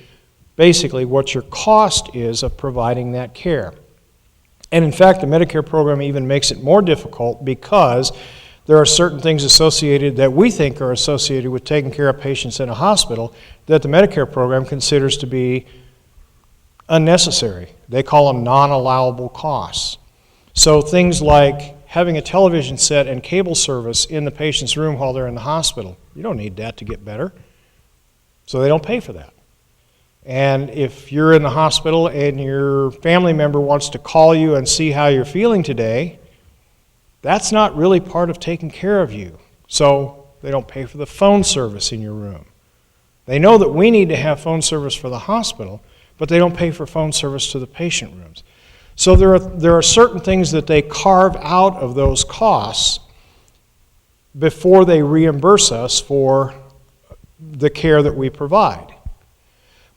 basically what your cost is of providing that care. And in fact, the Medicare program even makes it more difficult because there are certain things associated that we think are associated with taking care of patients in a hospital that the Medicare program considers to be unnecessary. They call them non-allowable costs. So things like having a television set and cable service in the patient's room while they're in the hospital, you don't need that to get better. So they don't pay for that. And if you're in the hospital and your family member wants to call you and see how you're feeling today, that's not really part of taking care of you. So they don't pay for the phone service in your room. They know that we need to have phone service for the hospital, but they don't pay for phone service to the patient rooms. So there are certain things that they carve out of those costs before they reimburse us for the care that we provide.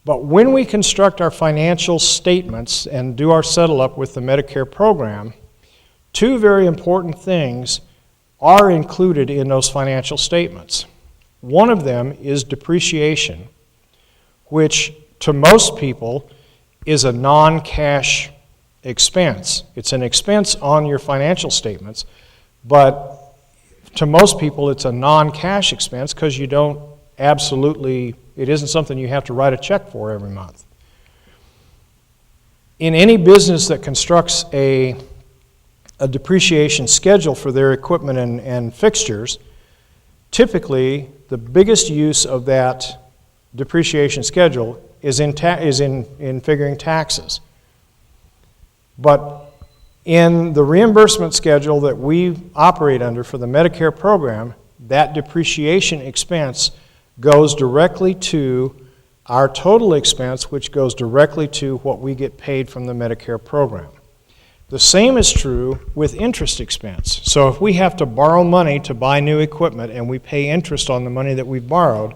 But when we construct our financial statements and do our settle up with the Medicare program, two very important things are included in those financial statements. One of them is depreciation, which to most people is a non-cash expense. It's an expense on your financial statements, but to most people it's a non-cash expense because it isn't something you have to write a check for every month. In any business that constructs a depreciation schedule for their equipment and fixtures, typically the biggest use of that depreciation schedule is in figuring taxes. But in the reimbursement schedule that we operate under for the Medicare program, that depreciation expense goes directly to our total expense, which goes directly to what we get paid from the Medicare program. The same is true with interest expense. So if we have to borrow money to buy new equipment and we pay interest on the money that we've borrowed,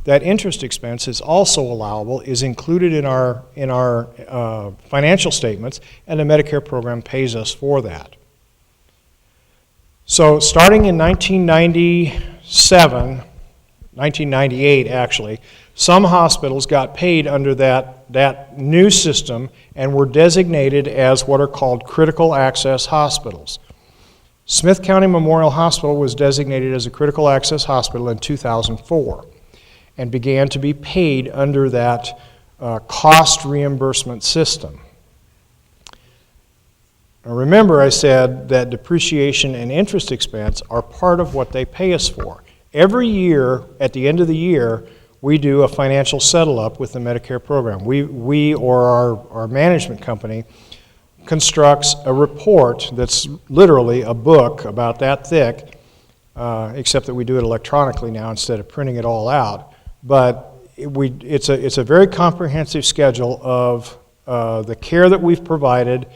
that interest expense is also allowable, is included in our financial statements, and the Medicare program pays us for that. So starting in 1998 actually, some hospitals got paid under that new system and were designated as what are called critical access hospitals. Smith County Memorial Hospital was designated as a critical access hospital in 2004 and began to be paid under that cost reimbursement system. Now remember, I said that depreciation and interest expense are part of what they pay us for. Every year, at the end of the year, we do a financial settle-up with the Medicare program. We or our management company constructs a report that's literally a book about that thick, except that we do it electronically now instead of printing it all out. But it's a very comprehensive schedule of the care that we've provided,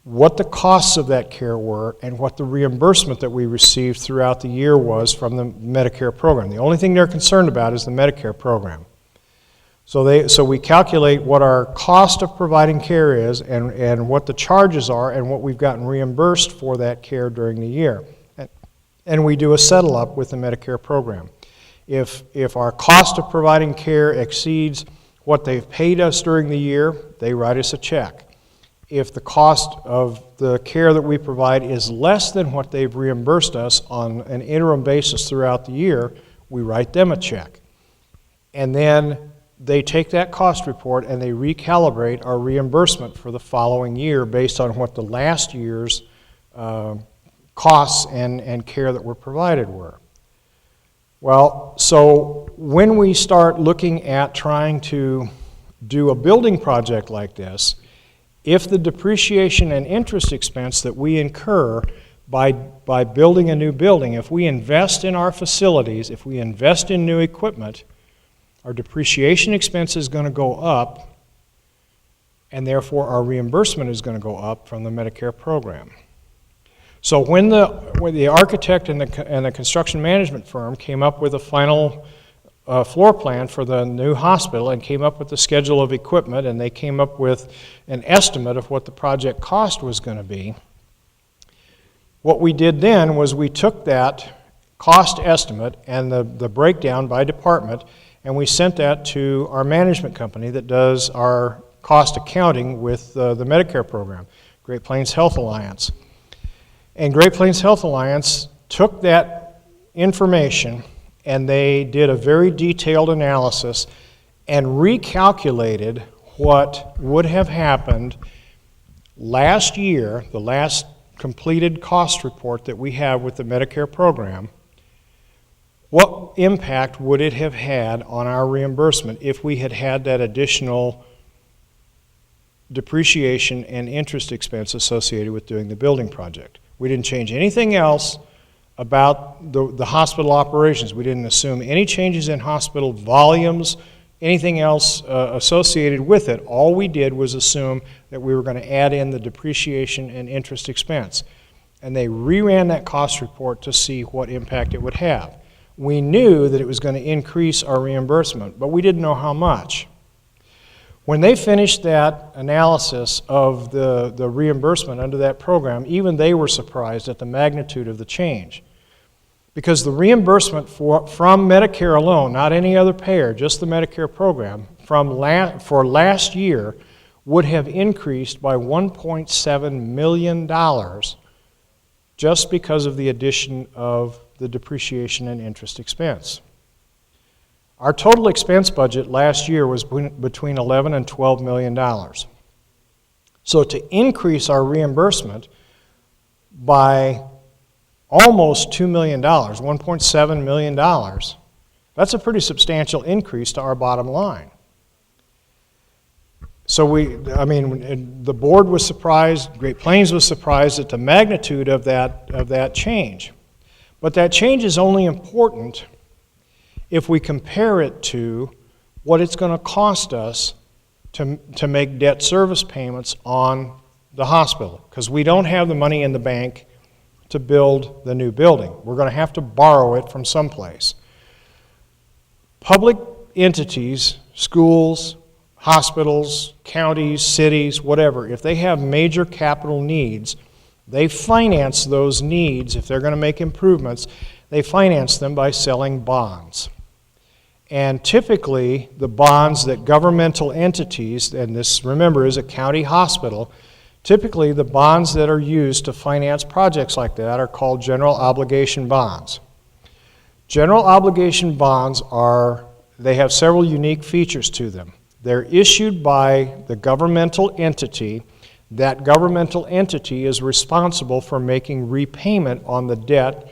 what the costs of that care were, and what the reimbursement that we received throughout the year was from the Medicare program. The only thing they're concerned about is the Medicare program. So we calculate what our cost of providing care is and what the charges are and what we've gotten reimbursed for that care during the year. And we do a settle-up with the Medicare program. If our cost of providing care exceeds what they've paid us during the year, they write us a check. If the cost of the care that we provide is less than what they've reimbursed us on an interim basis throughout the year, we write them a check. And then they take that cost report and they recalibrate our reimbursement for the following year based on what the last year's costs and care that were provided were. Well, so when we start looking at trying to do a building project like this, if the depreciation and interest expense that we incur by building a new building, if we invest in our facilities, if we invest in new equipment, our depreciation expense is going to go up, and therefore our reimbursement is going to go up from the Medicare program. So when the architect and the construction management firm came up with a final floor plan for the new hospital and came up with the schedule of equipment, and they came up with an estimate of what the project cost was going to be, what we did then was we took that cost estimate and the breakdown by department, and we sent that to our management company that does our cost accounting with the Medicare program, Great Plains Health Alliance. And Great Plains Health Alliance took that information and they did a very detailed analysis and recalculated what would have happened last year, the last completed cost report that we have with the Medicare program. What impact would it have had on our reimbursement if we had had that additional depreciation and interest expense associated with doing the building project? We didn't change anything else about the hospital operations. We didn't assume any changes in hospital volumes, anything else associated with it. All we did was assume that we were going to add in the depreciation and interest expense. And they reran that cost report to see what impact it would have. We knew that it was going to increase our reimbursement, but we didn't know how much. When they finished that analysis of the reimbursement under that program, even they were surprised at the magnitude of the change. Because the reimbursement from Medicare alone, not any other payer, just the Medicare program, for last year would have increased by $1.7 million just because of the addition of the depreciation and interest expense. Our total expense budget last year was between $11 and $12 million. So to increase our reimbursement by almost $2 million, $1.7 million, that's a pretty substantial increase to our bottom line. So the board was surprised, Great Plains was surprised at the magnitude of that change. But that change is only important if we compare it to what it's going to cost us to make debt service payments on the hospital, because we don't have the money in the bank to build the new building. We're going to have to borrow it from someplace. public entities, schools, hospitals, counties, cities, whatever, if they have major capital needs, they finance those needs. If they're going to make improvements, they finance them by selling bonds. And typically, the bonds that governmental entities, and this, remember, is a county hospital, typically the bonds that are used to finance projects like that are called general obligation bonds. General obligation bonds they have several unique features to them. They're issued by the governmental entity. That governmental entity is responsible for making repayment on the debt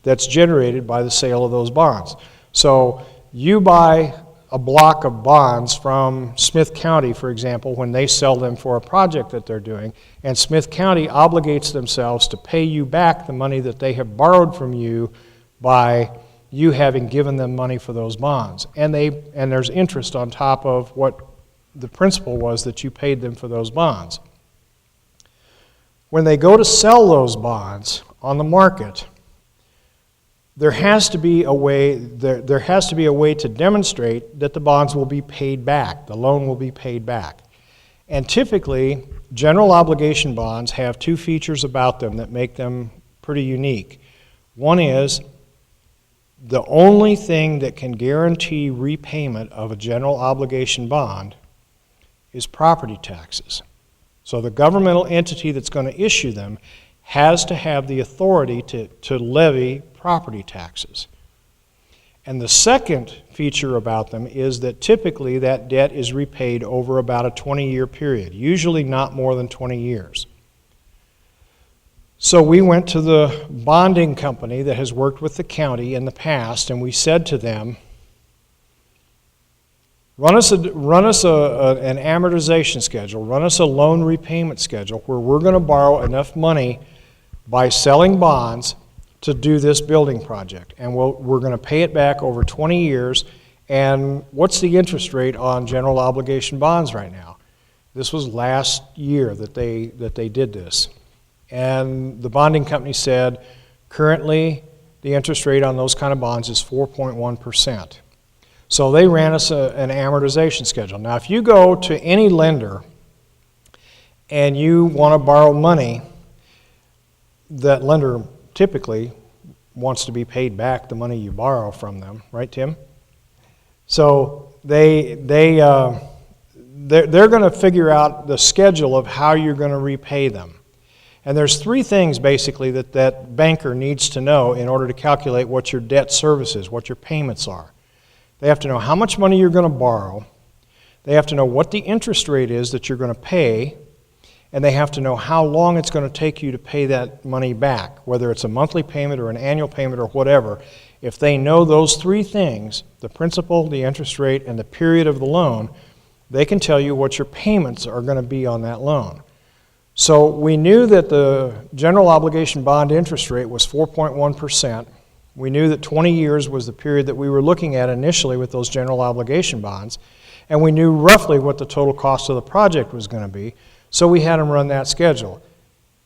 that's generated by the sale of those bonds. So you buy a block of bonds from Smith County, for example, when they sell them for a project that they're doing, and Smith County obligates themselves to pay you back the money that they have borrowed from you by you having given them money for those bonds. And there's interest on top of what the principal was that you paid them for those bonds. When they go to sell those bonds on the market, there has to be a way to demonstrate that the bonds will be paid back, the loan will be paid back. And typically, general obligation bonds have two features about them that make them pretty unique. One is the only thing that can guarantee repayment of a general obligation bond is property taxes. So the governmental entity that's going to issue them has to have the authority to levy property taxes. And the second feature about them is that typically that debt is repaid over about a 20-year period, usually not more than 20 years. So we went to the bonding company that has worked with the county in the past, and we said to them, run us an amortization schedule, run us a loan repayment schedule where we're going to borrow enough money by selling bonds to do this building project. And we're going to pay it back over 20 years. And what's the interest rate on general obligation bonds right now? This was last year that they did this. And the bonding company said, currently the interest rate on those kind of bonds is 4.1%. So they ran us an amortization schedule. Now, if you go to any lender and you want to borrow money, that lender typically wants to be paid back the money you borrow from them, right, Tim? So they're going to figure out the schedule of how you're going to repay them. And there's three things basically that banker needs to know in order to calculate what your debt service is, what your payments are. They have to know how much money you're going to borrow. They have to know what the interest rate is that you're going to pay. And they have to know how long it's going to take you to pay that money back, whether it's a monthly payment or an annual payment or whatever. If they know those three things, the principal, the interest rate, and the period of the loan, they can tell you what your payments are going to be on that loan. So we knew that the general obligation bond interest rate was 4.1%. We knew that 20 years was the period that we were looking at initially with those general obligation bonds. And we knew roughly what the total cost of the project was going to be. So we had them run that schedule.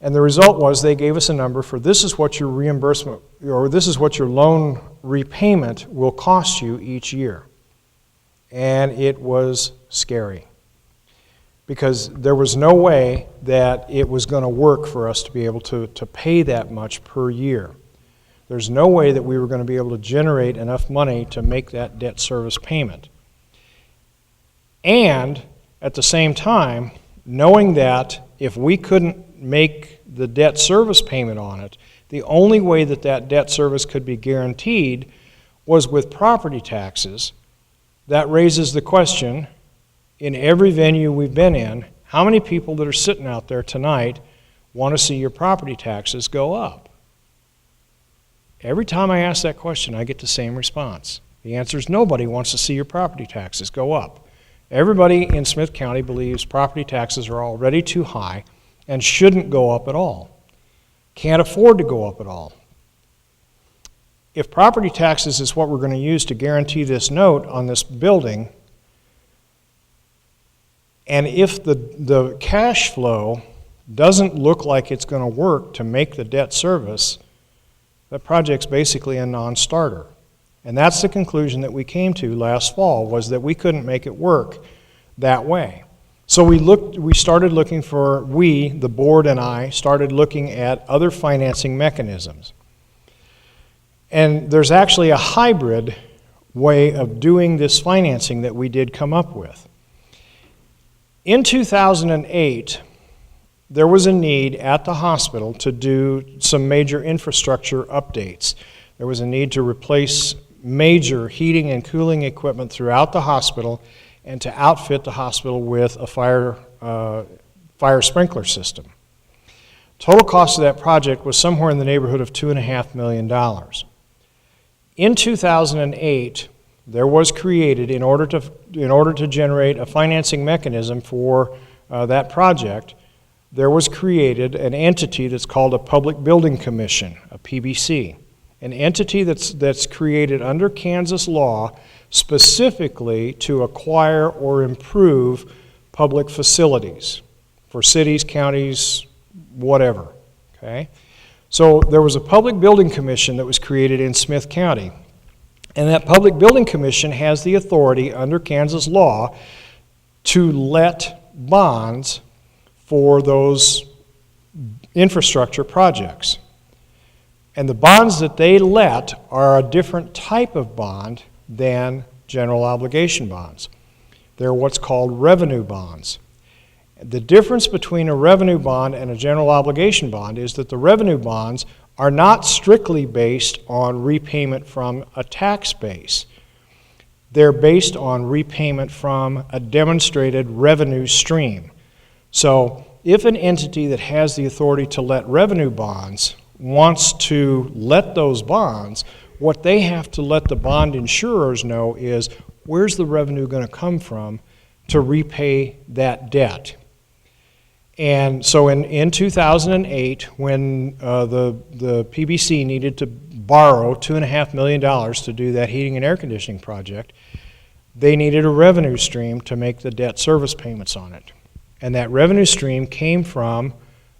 And the result was they gave us a number for this is what your reimbursement, or this is what your loan repayment will cost you each year. And it was scary, because there was no way that it was going to work for us to be able to pay that much per year. There's no way that we were going to be able to generate enough money to make that debt service payment. And at the same time, knowing that if we couldn't make the debt service payment on it, the only way that that debt service could be guaranteed was with property taxes. That raises the question, in every venue we've been in, how many people that are sitting out there tonight want to see your property taxes go up? Every time I ask that question, I get the same response. The answer is nobody wants to see your property taxes go up. Everybody in Smith County believes property taxes are already too high and shouldn't go up at all. Can't afford to go up at all. If property taxes is what we're going to use to guarantee this note on this building, and if the cash flow doesn't look like it's going to work to make the debt service, that project's basically a non-starter. And that's the conclusion that we came to last fall, was that we couldn't make it work that way. So the board and I, started looking at other financing mechanisms. And there's actually a hybrid way of doing this financing that we did come up with. In 2008, there was a need at the hospital to do some major infrastructure updates. There was a need to replace major heating and cooling equipment throughout the hospital and to outfit the hospital with a fire sprinkler system. Total cost of that project was somewhere in the neighborhood of $2.5 million. In 2008, there was created, in order to generate a financing mechanism for that project, there was created an entity that's called a Public Building Commission, a PBC, an entity that's created under Kansas law specifically to acquire or improve public facilities for cities, counties, whatever, okay? So there was a Public Building Commission that was created in Smith County, and that Public Building Commission has the authority under Kansas law to let bonds for those infrastructure projects. And the bonds that they let are a different type of bond than general obligation bonds. They're what's called revenue bonds. The difference between a revenue bond and a general obligation bond is that the revenue bonds are not strictly based on repayment from a tax base. They're based on repayment from a demonstrated revenue stream. So if an entity that has the authority to let revenue bonds wants to let those bonds, what they have to let the bond insurers know is, where's the revenue going to come from to repay that debt? And so in 2008, when the PBC needed to borrow $2.5 million to do that heating and air conditioning project, they needed a revenue stream to make the debt service payments on it. And that revenue stream came from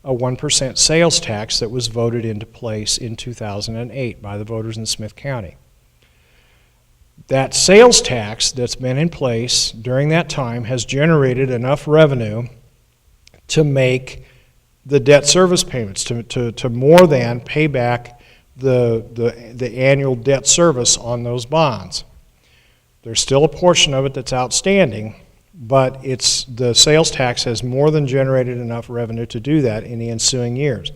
a 1% sales tax that was voted into place in 2008 by the voters in Smith County. That sales tax that's been in place during that time has generated enough revenue to make the debt service payments, to more than pay back the annual debt service on those bonds. There's still a portion of it that's outstanding, but the sales tax has more than generated enough revenue to do that in the ensuing years.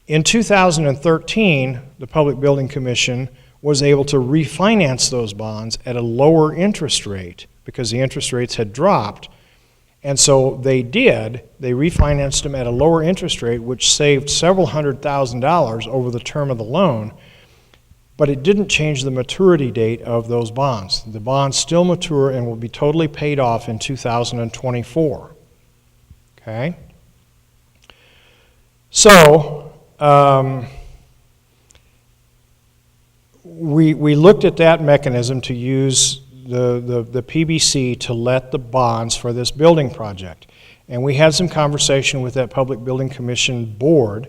In 2013, the Public Building Commission was able to refinance those bonds at a lower interest rate because the interest rates had dropped. And so they refinanced them at a lower interest rate, which saved several $100,000 over the term of the loan, but it didn't change the maturity date of those bonds. The bonds still mature and will be totally paid off in 2024. Okay? So, we looked at that mechanism to use the PBC to let the bonds for this building project. And we had some conversation with that Public Building Commission board,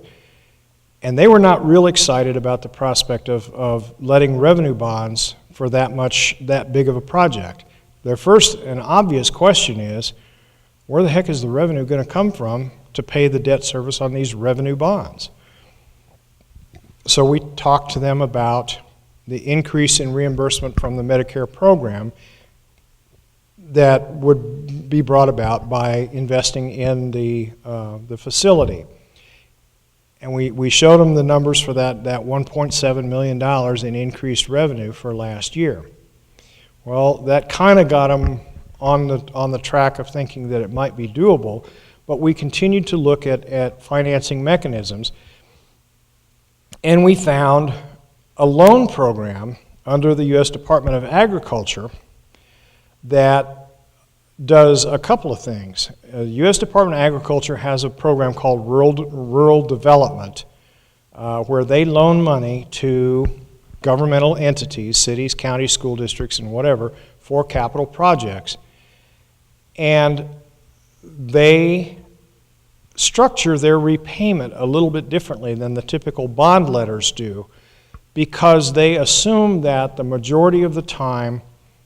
and they were not real excited about the prospect of letting revenue bonds for that big of a project. Their first and obvious question is, where the heck is the revenue going to come from to pay the debt service on these revenue bonds? So we talked to them about the increase in reimbursement from the Medicare program that would be brought about by investing in the facility. And we showed them the numbers for that $1.7 million in increased revenue for last year. Well, that kind of got them on the track of thinking that it might be doable, but we continued to look at financing mechanisms, and we found a loan program under the U.S. Department of Agriculture that does a couple of things. The U.S. Department of Agriculture has a program called Rural Development, where they loan money to governmental entities, cities, counties, school districts, and whatever, for capital projects. And they structure their repayment a little bit differently than the typical bond letters do. because they assume that the majority of the time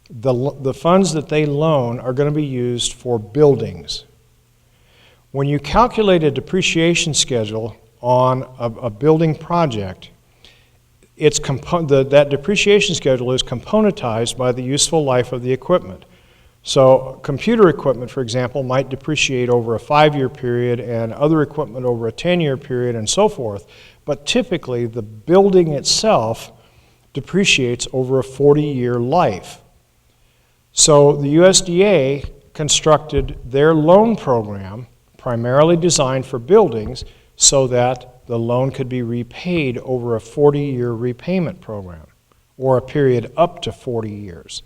the funds that they loan are going to be used for buildings. When you calculate a depreciation schedule on a building project, that depreciation schedule is componentized by the useful life of the equipment. So computer equipment, for example, might depreciate over a 5-year period and other equipment over a 10-year period and so forth. But typically, the building itself depreciates over a 40-year life. So the USDA constructed their loan program primarily designed for buildings so that the loan could be repaid over a 40-year repayment program or a period up to 40 years.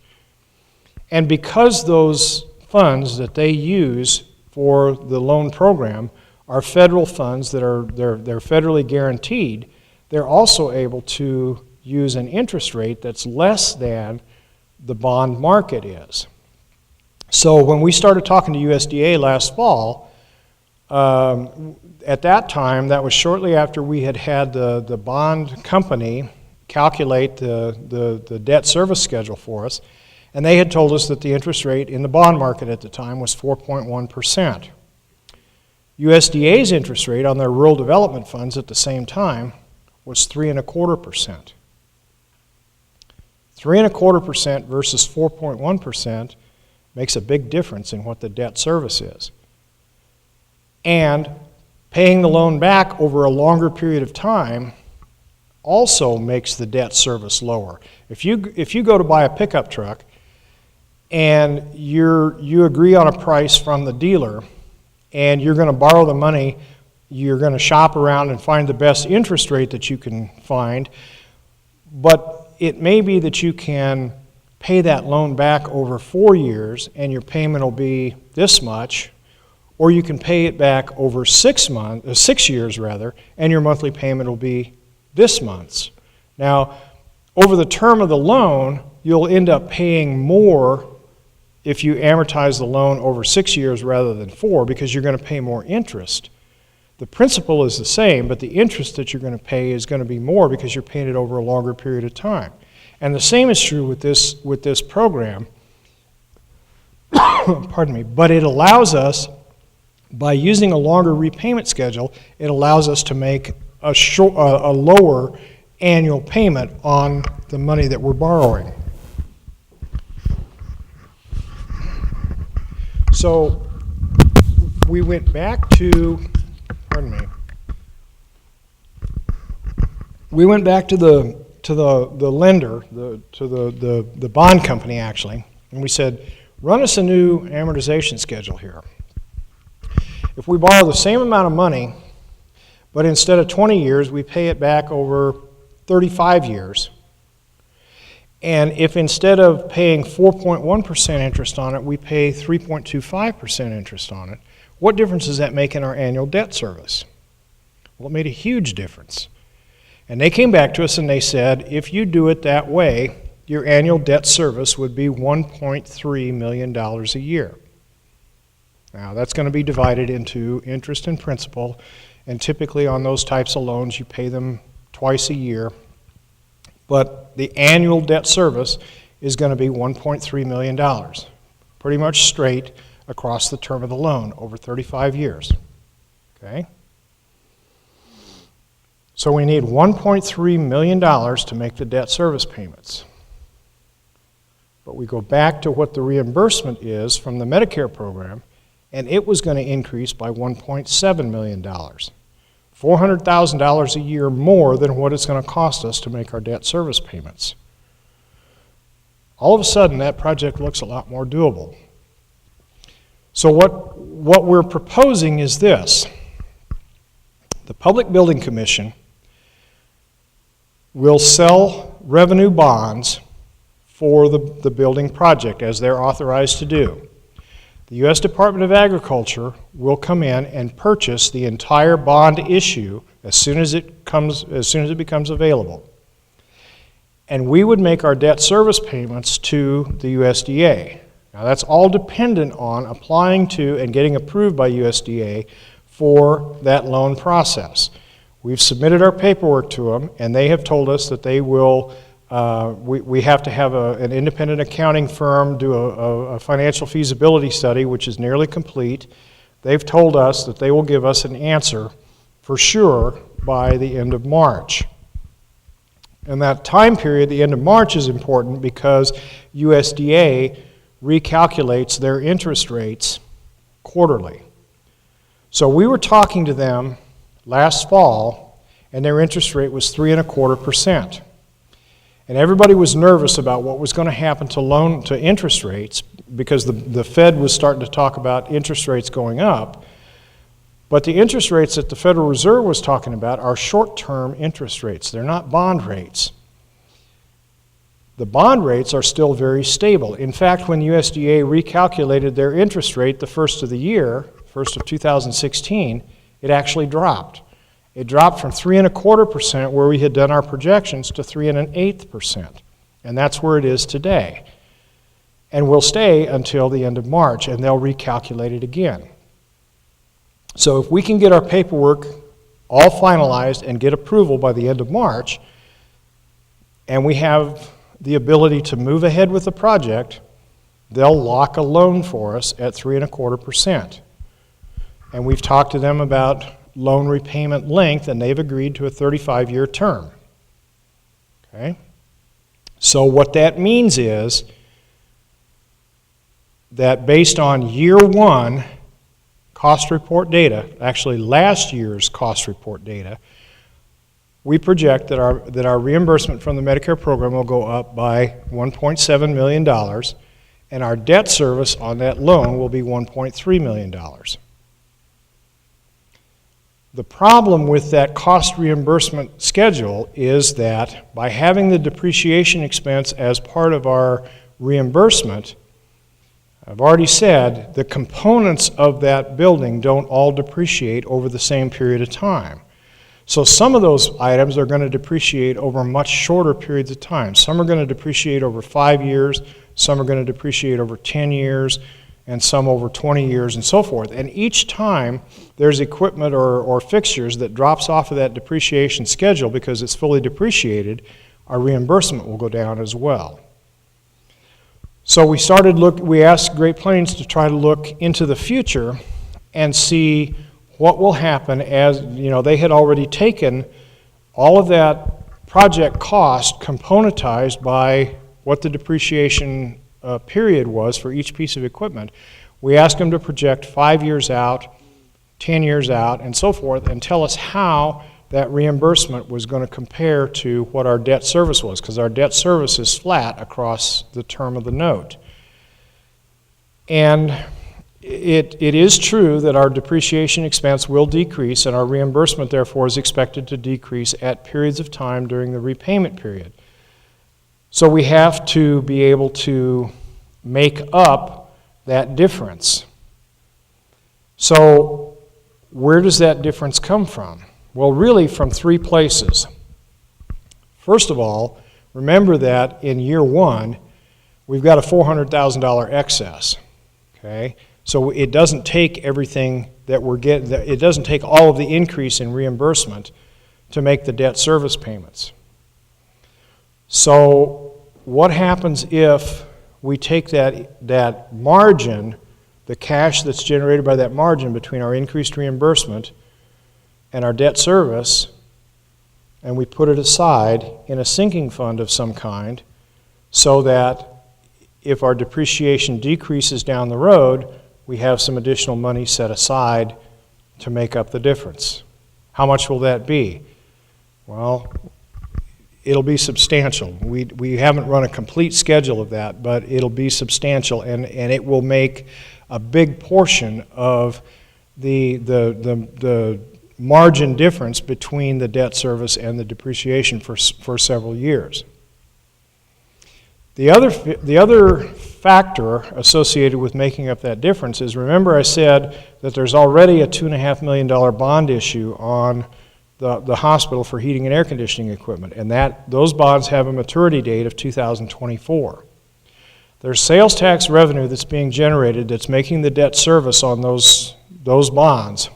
And because those funds that they use for the loan program are federal funds that they're federally guaranteed, they're also able to use an interest rate that's less than the bond market is. So when we started talking to USDA last fall, at that time, that was shortly after we had had the bond company calculate the debt service schedule for us, and they had told us that the interest rate in the bond market at the time was 4.1%. USDA's interest rate on their rural development funds at the same time was 3.25%. 3.25% versus 4.1% makes a big difference in what the debt service is. And paying the loan back over a longer period of time also makes the debt service lower. If you go to buy a pickup truck and you agree on a price from the dealer and you're going to borrow the money, you're going to shop around and find the best interest rate that you can find, but it may be that you can pay that loan back over 4 years and your payment will be this much, or you can pay it back over 6 years rather, and your monthly payment will be this month's. Now, over the term of the loan, you'll end up paying more if you amortize the loan over 6 years rather than 4, because you're going to pay more interest. The principal is the same, but the interest that you're going to pay is going to be more because you're paying it over a longer period of time. And the same is true with this program. Pardon me. But it allows us, by using a longer repayment schedule, it allows us to make a lower annual payment on the money that we're borrowing. So we went back to, pardon me, we went back to the lender, to the bond company actually, and we said, run us a new amortization schedule here. If we borrow the same amount of money, but instead of 20 years, we pay it back over 35 years, and if instead of paying 4.1% interest on it, we pay 3.25% interest on it, what difference does that make in our annual debt service? Well, it made a huge difference. And they came back to us and they said, if you do it that way, your annual debt service would be $1.3 million a year. Now, that's going to be divided into interest and principal, and typically on those types of loans, you pay them twice a year. But the annual debt service is going to be $1.3 million, pretty much straight across the term of the loan over 35 years. Okay? So we need $1.3 million to make the debt service payments. But we go back to what the reimbursement is from the Medicare program, and it was going to increase by $1.7 million. $400,000 a year more than what it's going to cost us to make our debt service payments. All of a sudden, that project looks a lot more doable. So what we're proposing is this. The Public Building Commission will sell revenue bonds for the building project, as they're authorized to do. The U.S. Department of Agriculture will come in and purchase the entire bond issue as soon as it becomes available. And we would make our debt service payments to the USDA. Now, that's all dependent on applying to and getting approved by USDA for that loan process. We've submitted our paperwork to them, and they have told us that they will, we have to have an independent accounting firm do a financial feasibility study, which is nearly complete. They've told us that they will give us an answer for sure by the end of March. And that time period, the end of March, is important because USDA recalculates their interest rates quarterly. So we were talking to them last fall, and their interest rate was 3.25%. And everybody was nervous about what was going to happen to interest rates because the Fed was starting to talk about interest rates going up. But the interest rates that the Federal Reserve was talking about are short-term interest rates. They're not bond rates. The bond rates are still very stable. In fact, when USDA recalculated their interest rate the first of the year, first of 2016, it actually dropped. It dropped from 3.25%, where we had done our projections, to 3.125%. And that's where it is today. And will stay until the end of March, and they'll recalculate it again. So if we can get our paperwork all finalized and get approval by the end of March, and we have the ability to move ahead with the project, they'll lock a loan for us at 3.25%. And we've talked to them about loan repayment length, and they've agreed to a 35-year term. Okay? So what that means is that based on year one cost report data, actually last year's cost report data, we project that our reimbursement from the Medicare program will go up by $1.7 million, and our debt service on that loan will be $1.3 million. The problem with that cost reimbursement schedule is that by having the depreciation expense as part of our reimbursement, I've already said the components of that building don't all depreciate over the same period of time. So some of those items are going to depreciate over much shorter periods of time. Some are going to depreciate over 5 years, some are going to depreciate over 10 years, and some over 20 years, and so forth. And each time there's equipment or fixtures that drops off of that depreciation schedule because it's fully depreciated, our reimbursement will go down as well. So we asked Great Plains to try to look into the future and see what will happen as, they had already taken all of that project cost componentized by what the depreciation period was for each piece of equipment. We asked them to project 5 years out, 10 years out, and so forth, and tell us how that reimbursement was going to compare to what our debt service was, because our debt service is flat across the term of the note. And it is true that our depreciation expense will decrease, and our reimbursement, therefore, is expected to decrease at periods of time during the repayment period. So we have to be able to make up that difference. So where does that difference come from? Well, really from 3 places. First of all, remember that in year one, we've got a $400,000 excess, okay? So it doesn't take everything that we're getting, it doesn't take all of the increase in reimbursement to make the debt service payments. So what happens if we take that margin, the cash that's generated by that margin between our increased reimbursement and our debt service, and we put it aside in a sinking fund of some kind so that if our depreciation decreases down the road, we have some additional money set aside to make up the difference. How much will that be? Well, it'll be substantial. We haven't run a complete schedule of that, but it'll be substantial, and it will make a big portion of the margin difference between the debt service and the depreciation for several years. The other factor associated with making up that difference is, remember I said that there's already a $2.5 million bond issue on the hospital for heating and air conditioning equipment, and those bonds have a maturity date of 2024. There's sales tax revenue that's being generated that's making the debt service on those bonds.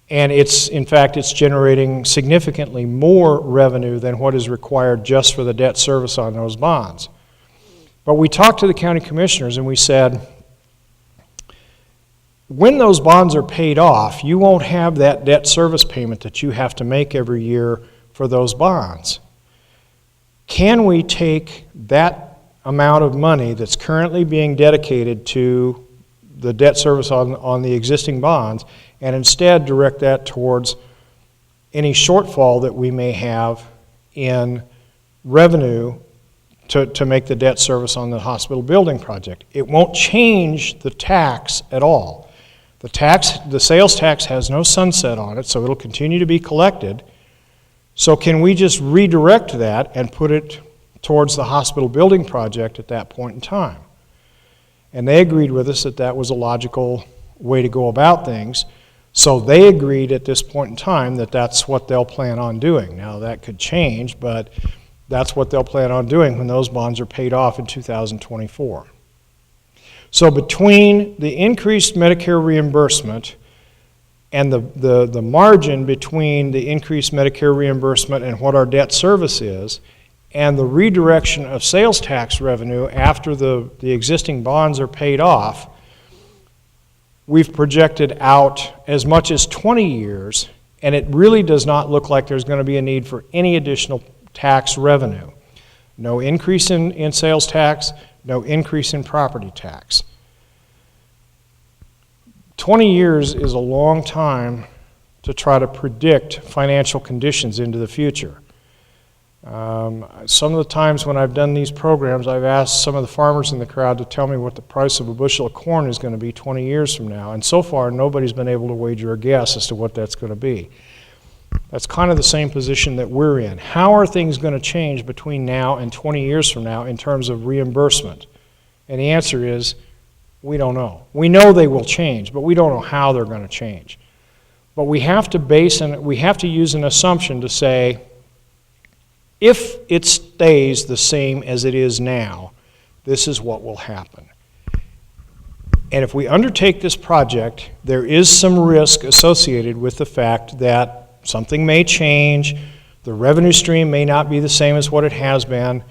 And in fact, it's generating significantly more revenue than what is required just for the debt service on those bonds. But we talked to the county commissioners and we said, when those bonds are paid off, you won't have that debt service payment that you have to make every year for those bonds. Can we take that amount of money that's currently being dedicated to the debt service on the existing bonds and instead direct that towards any shortfall that we may have in revenue to make the debt service on the hospital building project? It won't change the tax at all. The sales tax has no sunset on it, so it'll continue to be collected. So can we just redirect that and put it towards the hospital building project at that point in time? And they agreed with us that that was a logical way to go about things. So they agreed at this point in time that that's what they'll plan on doing. Now that could change, but that's what they'll plan on doing when those bonds are paid off in 2024. So between the increased Medicare reimbursement and the margin between the increased Medicare reimbursement and what our debt service is, and the redirection of sales tax revenue after the existing bonds are paid off, we've projected out as much as 20 years, and it really does not look like there's going to be a need for any additional tax revenue. No increase in sales tax, no increase in property tax. 20 years is a long time to try to predict financial conditions into the future. Some of the times when I've done these programs, I've asked some of the farmers in the crowd to tell me what the price of a bushel of corn is going to be 20 years from now, and so far nobody's been able to wager a guess as to what that's going to be. That's kind of the same position that we're in. How are things going to change between now and 20 years from now in terms of reimbursement? And the answer is, we don't know. We know they will change, but we don't know how they're going to change. But we have to use an assumption to say, if it stays the same as it is now, this is what will happen. And if we undertake this project, there is some risk associated with the fact that something may change, the revenue stream may not be the same as what it has been,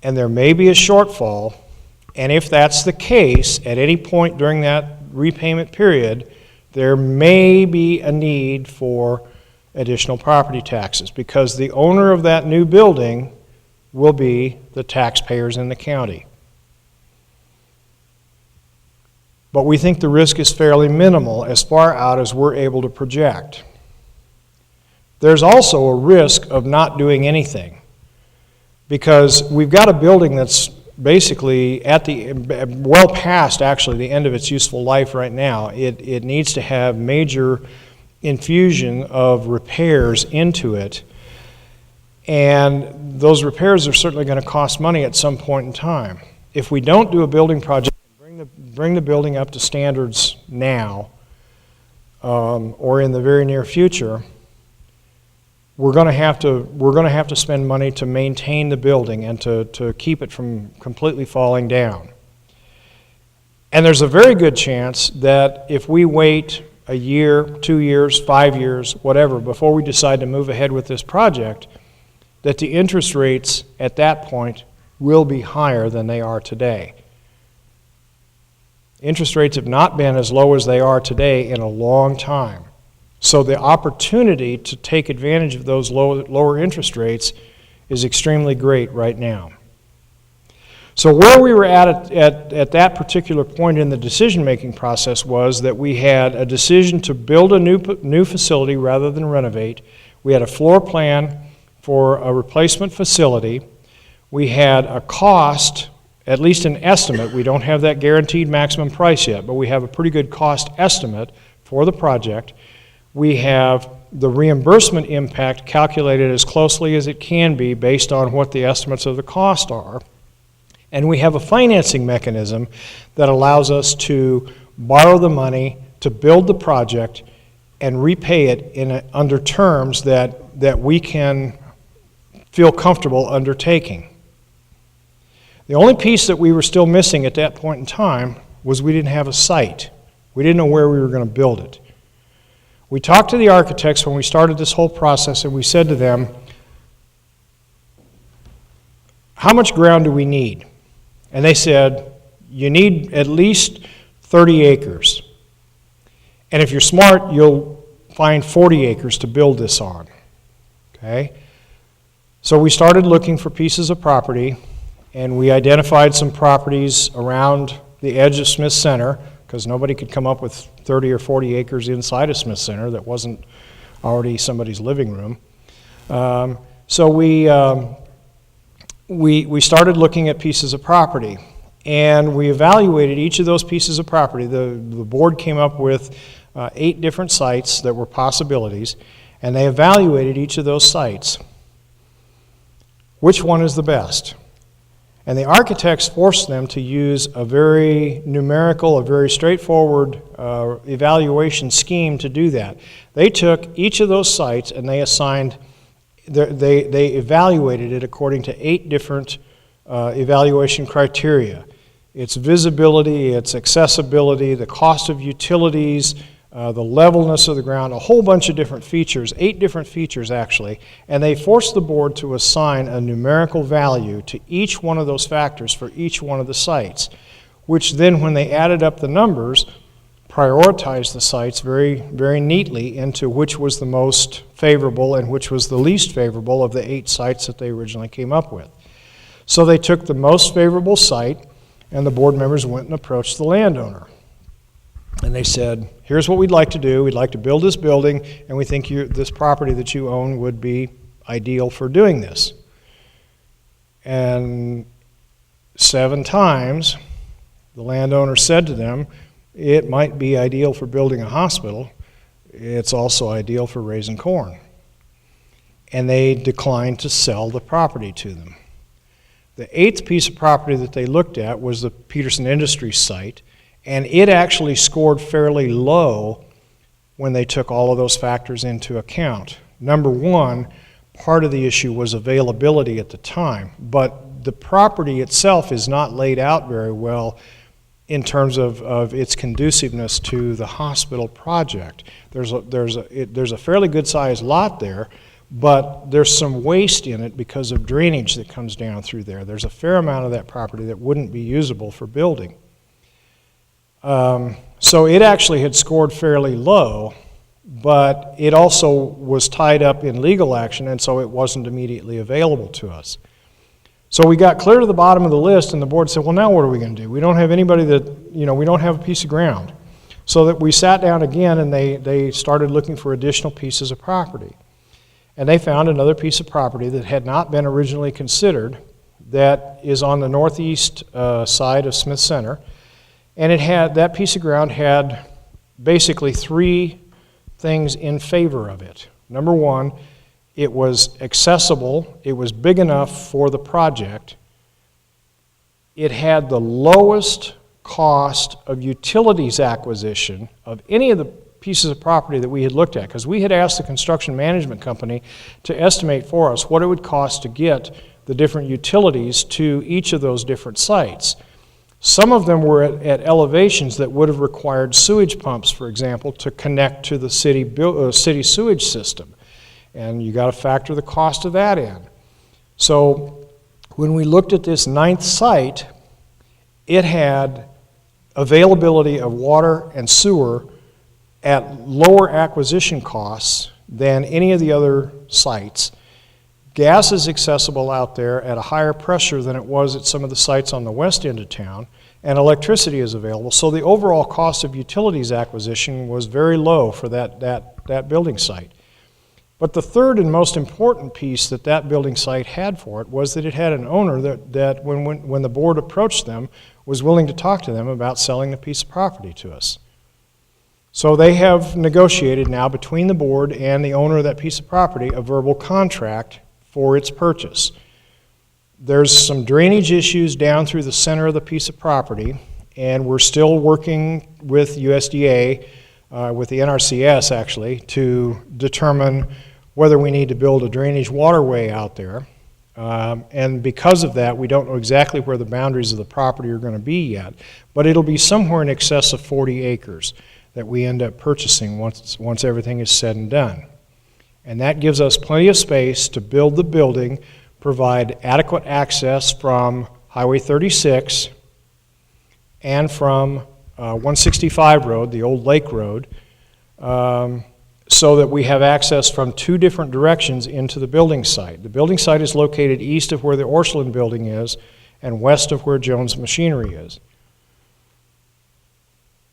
and there may be a shortfall. And if that's the case, at any point during that repayment period, there may be a need for additional property taxes because the owner of that new building will be the taxpayers in the county. But we think the risk is fairly minimal as far out as we're able to project. There's also a risk of not doing anything because we've got a building that's basically well past actually the end of its useful life right now. It needs to have major infusion of repairs into it, and those repairs are certainly going to cost money at some point in time. If we don't do a building project, bring the building up to standards now or in the very near future, we're going to have to spend money to maintain the building and to keep it from completely falling down. And there's a very good chance that if we wait a year, 2 years, 5 years, whatever, before we decide to move ahead with this project, that the interest rates at that point will be higher than they are today. Interest rates have not been as low as they are today in a long time. So the opportunity to take advantage of those lower interest rates is extremely great right now. So where we were at that particular point in the decision-making process was that we had a decision to build a new facility rather than renovate. We had a floor plan for a replacement facility. We had a cost, at least an estimate. We don't have that guaranteed maximum price yet, but we have a pretty good cost estimate for the project. We have the reimbursement impact calculated as closely as it can be based on what the estimates of the cost are. And we have a financing mechanism that allows us to borrow the money to build the project and repay it under terms that we can feel comfortable undertaking. The only piece that we were still missing at that point in time was we didn't have a site. We didn't know where we were going to build it. We talked to the architects when we started this whole process, and we said to them, how much ground do we need? And they said, you need at least 30 acres. And if you're smart, you'll find 40 acres to build this on. Okay? So we started looking for pieces of property, and we identified some properties around the edge of Smith Center, because nobody could come up with 30 or 40 acres inside of Smith Center that wasn't already somebody's living room. So we started looking at pieces of property, and we evaluated each of those pieces of property. The board came up with 8 different sites that were possibilities, and they evaluated each of those sites. Which one is the best? And the architects forced them to use a very numerical, a very straightforward evaluation scheme to do that. They took each of those sites and they assigned, they evaluated it according to 8 different evaluation criteria. Its visibility, its accessibility, the cost of utilities, the levelness of the ground, a whole bunch of different features, 8 different features actually, and they forced the board to assign a numerical value to each one of those factors for each one of the sites, which then when they added up the numbers, prioritized the sites very, very neatly into which was the most favorable and which was the least favorable of the 8 sites that they originally came up with. So they took the most favorable site, and the board members went and approached the landowner. And they said, here's what we'd like to do. We'd like to build this building, and we think this property that you own would be ideal for doing this. And 7 times, the landowner said to them, it might be ideal for building a hospital. It's also ideal for raising corn. And they declined to sell the property to them. The 8th piece of property that they looked at was the Peterson Industries site, and it actually scored fairly low when they took all of those factors into account. Number one, part of the issue was availability at the time, but the property itself is not laid out very well in terms of its conduciveness to the hospital project. There's a fairly good sized lot there, but there's some waste in it because of drainage that comes down through there. There's a fair amount of that property that wouldn't be usable for building. So it actually had scored fairly low, but it also was tied up in legal action, and so it wasn't immediately available to us. So we got clear to the bottom of the list, and the board said, well, now what are we going to do? We don't have anybody that, we don't have a piece of ground. So that we sat down again, and they started looking for additional pieces of property. And they found another piece of property that had not been originally considered that is on the northeast side of Smith Center. And that piece of ground had basically 3 things in favor of it. Number one, it was accessible, it was big enough for the project, it had the lowest cost of utilities acquisition of any of the pieces of property that we had looked at, because we had asked the construction management company to estimate for us what it would cost to get the different utilities to each of those different sites. Some of them were at elevations that would have required sewage pumps, for example, to connect to the city sewage system. And you got to factor the cost of that in. So when we looked at this 9th site, it had availability of water and sewer at lower acquisition costs than any of the other sites. Gas is accessible out there at a higher pressure than it was at some of the sites on the west end of town, and electricity is available. So the overall cost of utilities acquisition was very low for that building site. But the third and most important piece that building site had for it was that it had an owner that when the board approached them, was willing to talk to them about selling the piece of property to us. So they have negotiated now between the board and the owner of that piece of property a verbal contract for its purchase. There's some drainage issues down through the center of the piece of property, and we're still working with USDA, with the NRCS actually, to determine whether we need to build a drainage waterway out there. And because of that, we don't know exactly where the boundaries of the property are going to be yet, but it'll be somewhere in excess of 40 acres. that we end up purchasing once everything is said and done. And that gives us plenty of space to build the building, provide adequate access from Highway 36 and from 165 Road, the old Lake Road, so that we have access from two different directions into the building site. The building site is located east of where the Orscheln building is and west of where Jones Machinery is.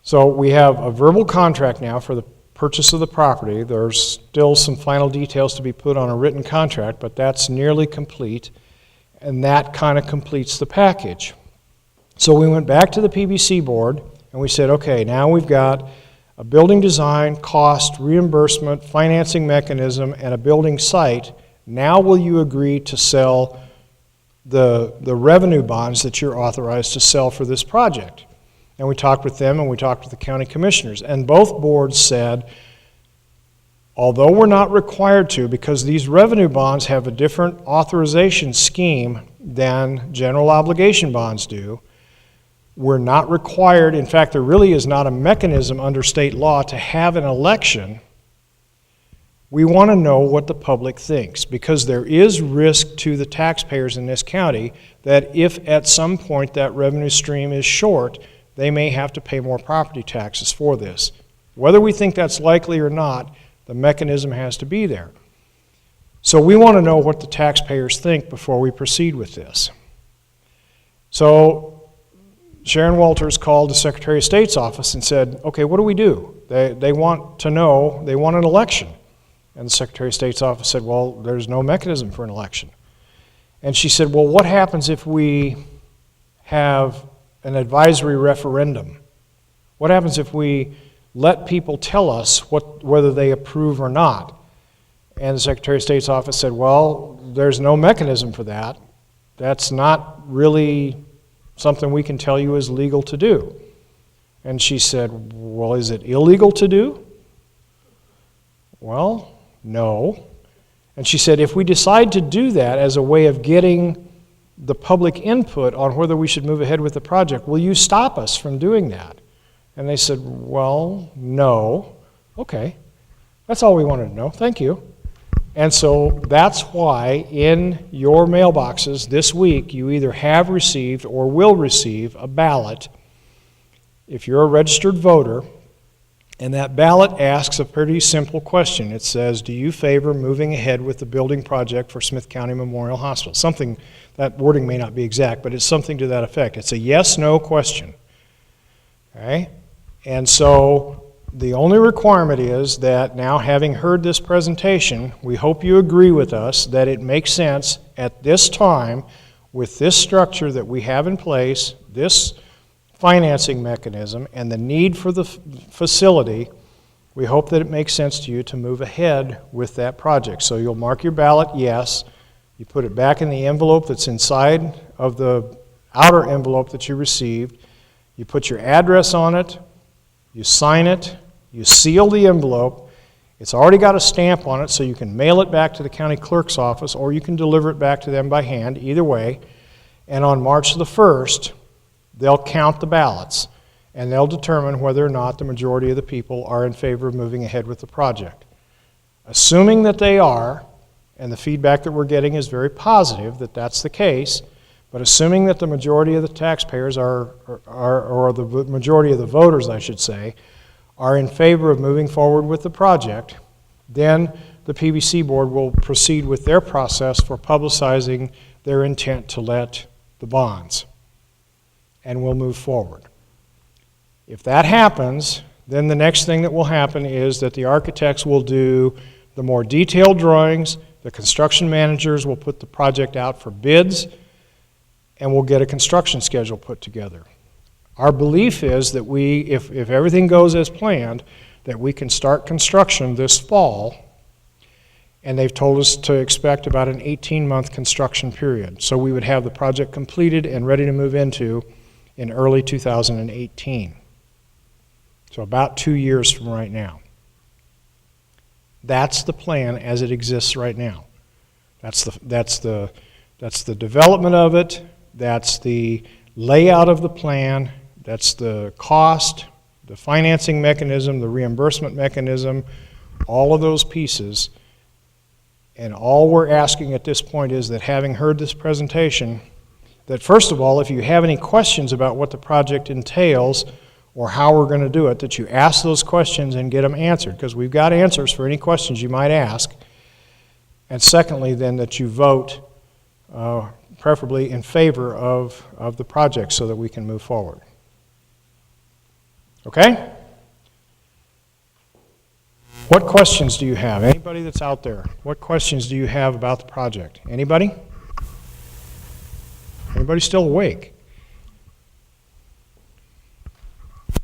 So we have a verbal contract now for the purchase of the property. There's still some final details to be put on a written contract, but that's nearly complete, and that kind of completes the package. So we went back to the PBC board and we said, okay, now we've got a building design, cost, reimbursement, financing mechanism, and a building site. Now will you agree to sell the revenue bonds that you're authorized to sell for this project? And we talked with them and we talked with the county commissioners. And both boards said, although we're not required to, because these revenue bonds have a different authorization scheme than general obligation bonds do, we're not required, in fact, there really is not a mechanism under state law to have an election. We want to know what the public thinks, because there is risk to the taxpayers in this county that if at some point that revenue stream is short, they may have to pay more property taxes for this. Whether we think that's likely or not, the mechanism has to be there. So we want to know what the taxpayers think before we proceed with this. So Sharon Walters called the Secretary of State's office and said, okay, what do we do? They want to know, they want an election. And the Secretary of State's office said, well, there's no mechanism for an election. And she said, well, what happens if we have an advisory referendum? What happens if we let people tell us whether they approve or not? And the Secretary of State's office said, well, there's no mechanism for that. That's not really something we can tell you is legal to do. And she said, well, is it illegal to do? Well, no. And she said, if we decide to do that as a way of getting the public input on whether we should move ahead with the project, will you stop us from doing that? And they said, well, no. Okay. That's all we wanted to know. Thank you. And so that's why in your mailboxes this week you either have received or will receive a ballot if you're a registered voter, and that ballot asks a pretty simple question. It says, do you favor moving ahead with the building project for Smith County Memorial Hospital? Something, that wording may not be exact, but it's something to that effect. It's a yes-no question. Okay? And so the only requirement is that now, having heard this presentation, we hope you agree with us that it makes sense at this time, with this structure that we have in place, this financing mechanism, and the need for the facility, we hope that it makes sense to you to move ahead with that project. So you'll mark your ballot yes, you put it back in the envelope that's inside of the outer envelope that you received, you put your address on it, you sign it, you seal the envelope. It's already got a stamp on it, so you can mail it back to the county clerk's office or you can deliver it back to them by hand, either way. And on March the 1st, they'll count the ballots and they'll determine whether or not the majority of the people are in favor of moving ahead with the project. Assuming that they are, and the feedback that we're getting is very positive that that's the case, but assuming that the majority of the taxpayers or the majority of the voters, I should say, are in favor of moving forward with the project, then the PBC board will proceed with their process for publicizing their intent to let the bonds, and we'll move forward. If that happens, then the next thing that will happen is that the architects will do the more detailed drawings, the construction managers will put the project out for bids, and we'll get a construction schedule put together. Our belief is that if everything goes as planned, that we can start construction this fall, and they've told us to expect about an 18-month construction period. So we would have the project completed and ready to move into in early 2018. So about 2 years from right now. That's the plan as it exists right now. That's the development of it. That's the layout of the plan. That's the cost. the financing mechanism, the reimbursement mechanism, all of those pieces. And all we're asking at this point is that, having heard this presentation, that first of all, if you have any questions about what the project entails or how we're going to do it, that you ask those questions and get them answered, because we've got answers for any questions you might ask. And secondly, then, that you vote preferably in favor of the project so that we can move forward. Okay? What questions do you have? Anybody that's out there, what questions do you have about the project? Anybody? Anybody still awake?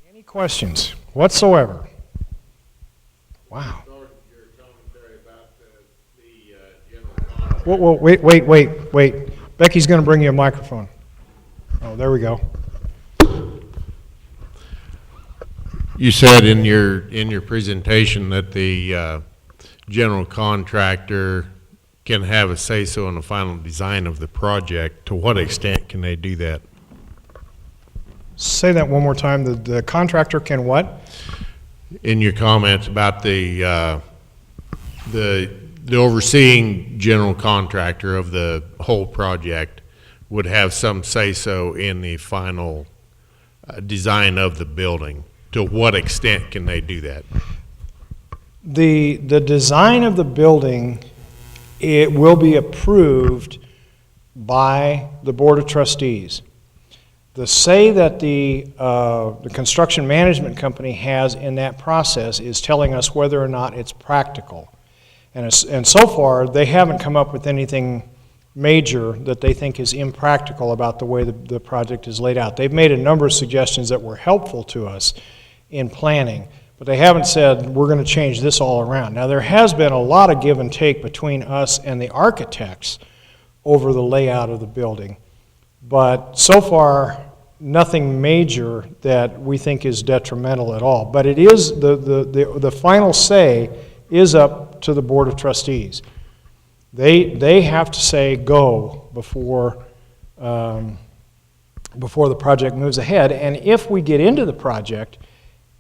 Any questions whatsoever? Wow. Your commentary about the general Whoa, wait. Becky's going to bring you a microphone. Oh, there we go. You said in your presentation that the general contractor can have a say-so in the final design of the project. To what extent can they do that? Say that one more time. The contractor can what? In your comments about the overseeing general contractor of the whole project would have some say-so in the final design of the building. To what extent can they do that? The design of the building, it will be approved by the Board of Trustees. The say that the construction management company has in that process is telling us whether or not it's practical. And so far, they haven't come up with anything major that they think is impractical about the way the project is laid out. They've made a number of suggestions that were helpful to us in planning, but they haven't said we're going to change this all around. Now, there has been a lot of give and take between us and the architects over the layout of the building, but so far nothing major that we think is detrimental at all. But it is the final say is up to the Board of Trustees. They have to say go before the project moves ahead. And if we get into the project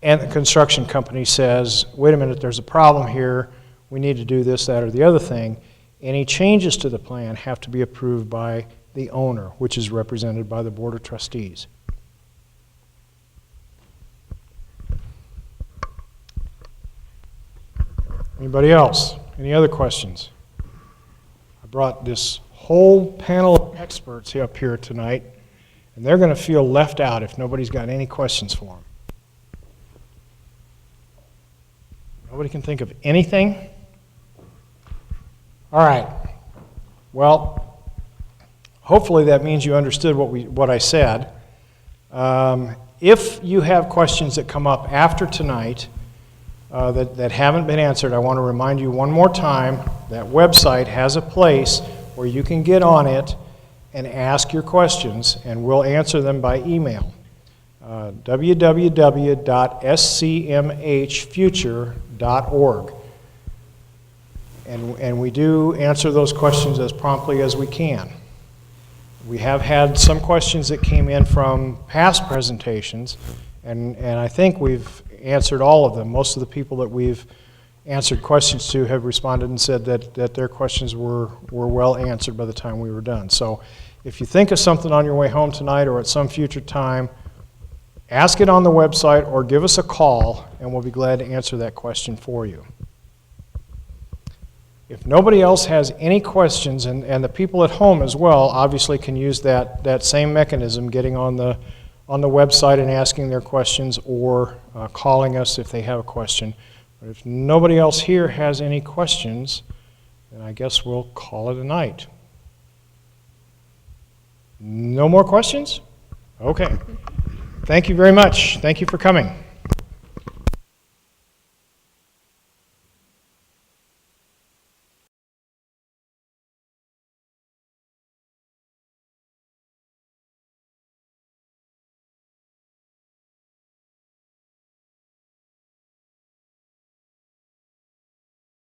and the construction company says, wait a minute, there's a problem here, we need to do this, that, or the other thing, any changes to the plan have to be approved by the owner, which is represented by the Board of Trustees. Anybody else? Any other questions? I brought this whole panel of experts up here tonight, and they're going to feel left out if nobody's got any questions for them. Nobody can think of anything? All right. Well, hopefully that means you understood what I said. If you have questions that come up after tonight that haven't been answered, I want to remind you one more time that website has a place where you can get on it and ask your questions, and we'll answer them by email. www.scmhfuture.org. And we do answer those questions as promptly as we can. We have had some questions that came in from past presentations, and I think we've answered all of them. Most of the people that we've answered questions to have responded and said that their questions were well answered by the time we were done. So if you think of something on your way home tonight or at some future time, ask it on the website or give us a call, and we'll be glad to answer that question for you. If nobody else has any questions, and the people at home as well obviously can use that same mechanism, getting on the website and asking their questions, or calling us if they have a question. But if nobody else here has any questions, then I guess we'll call it a night. No more questions? Okay. Thank you very much. Thank you for coming.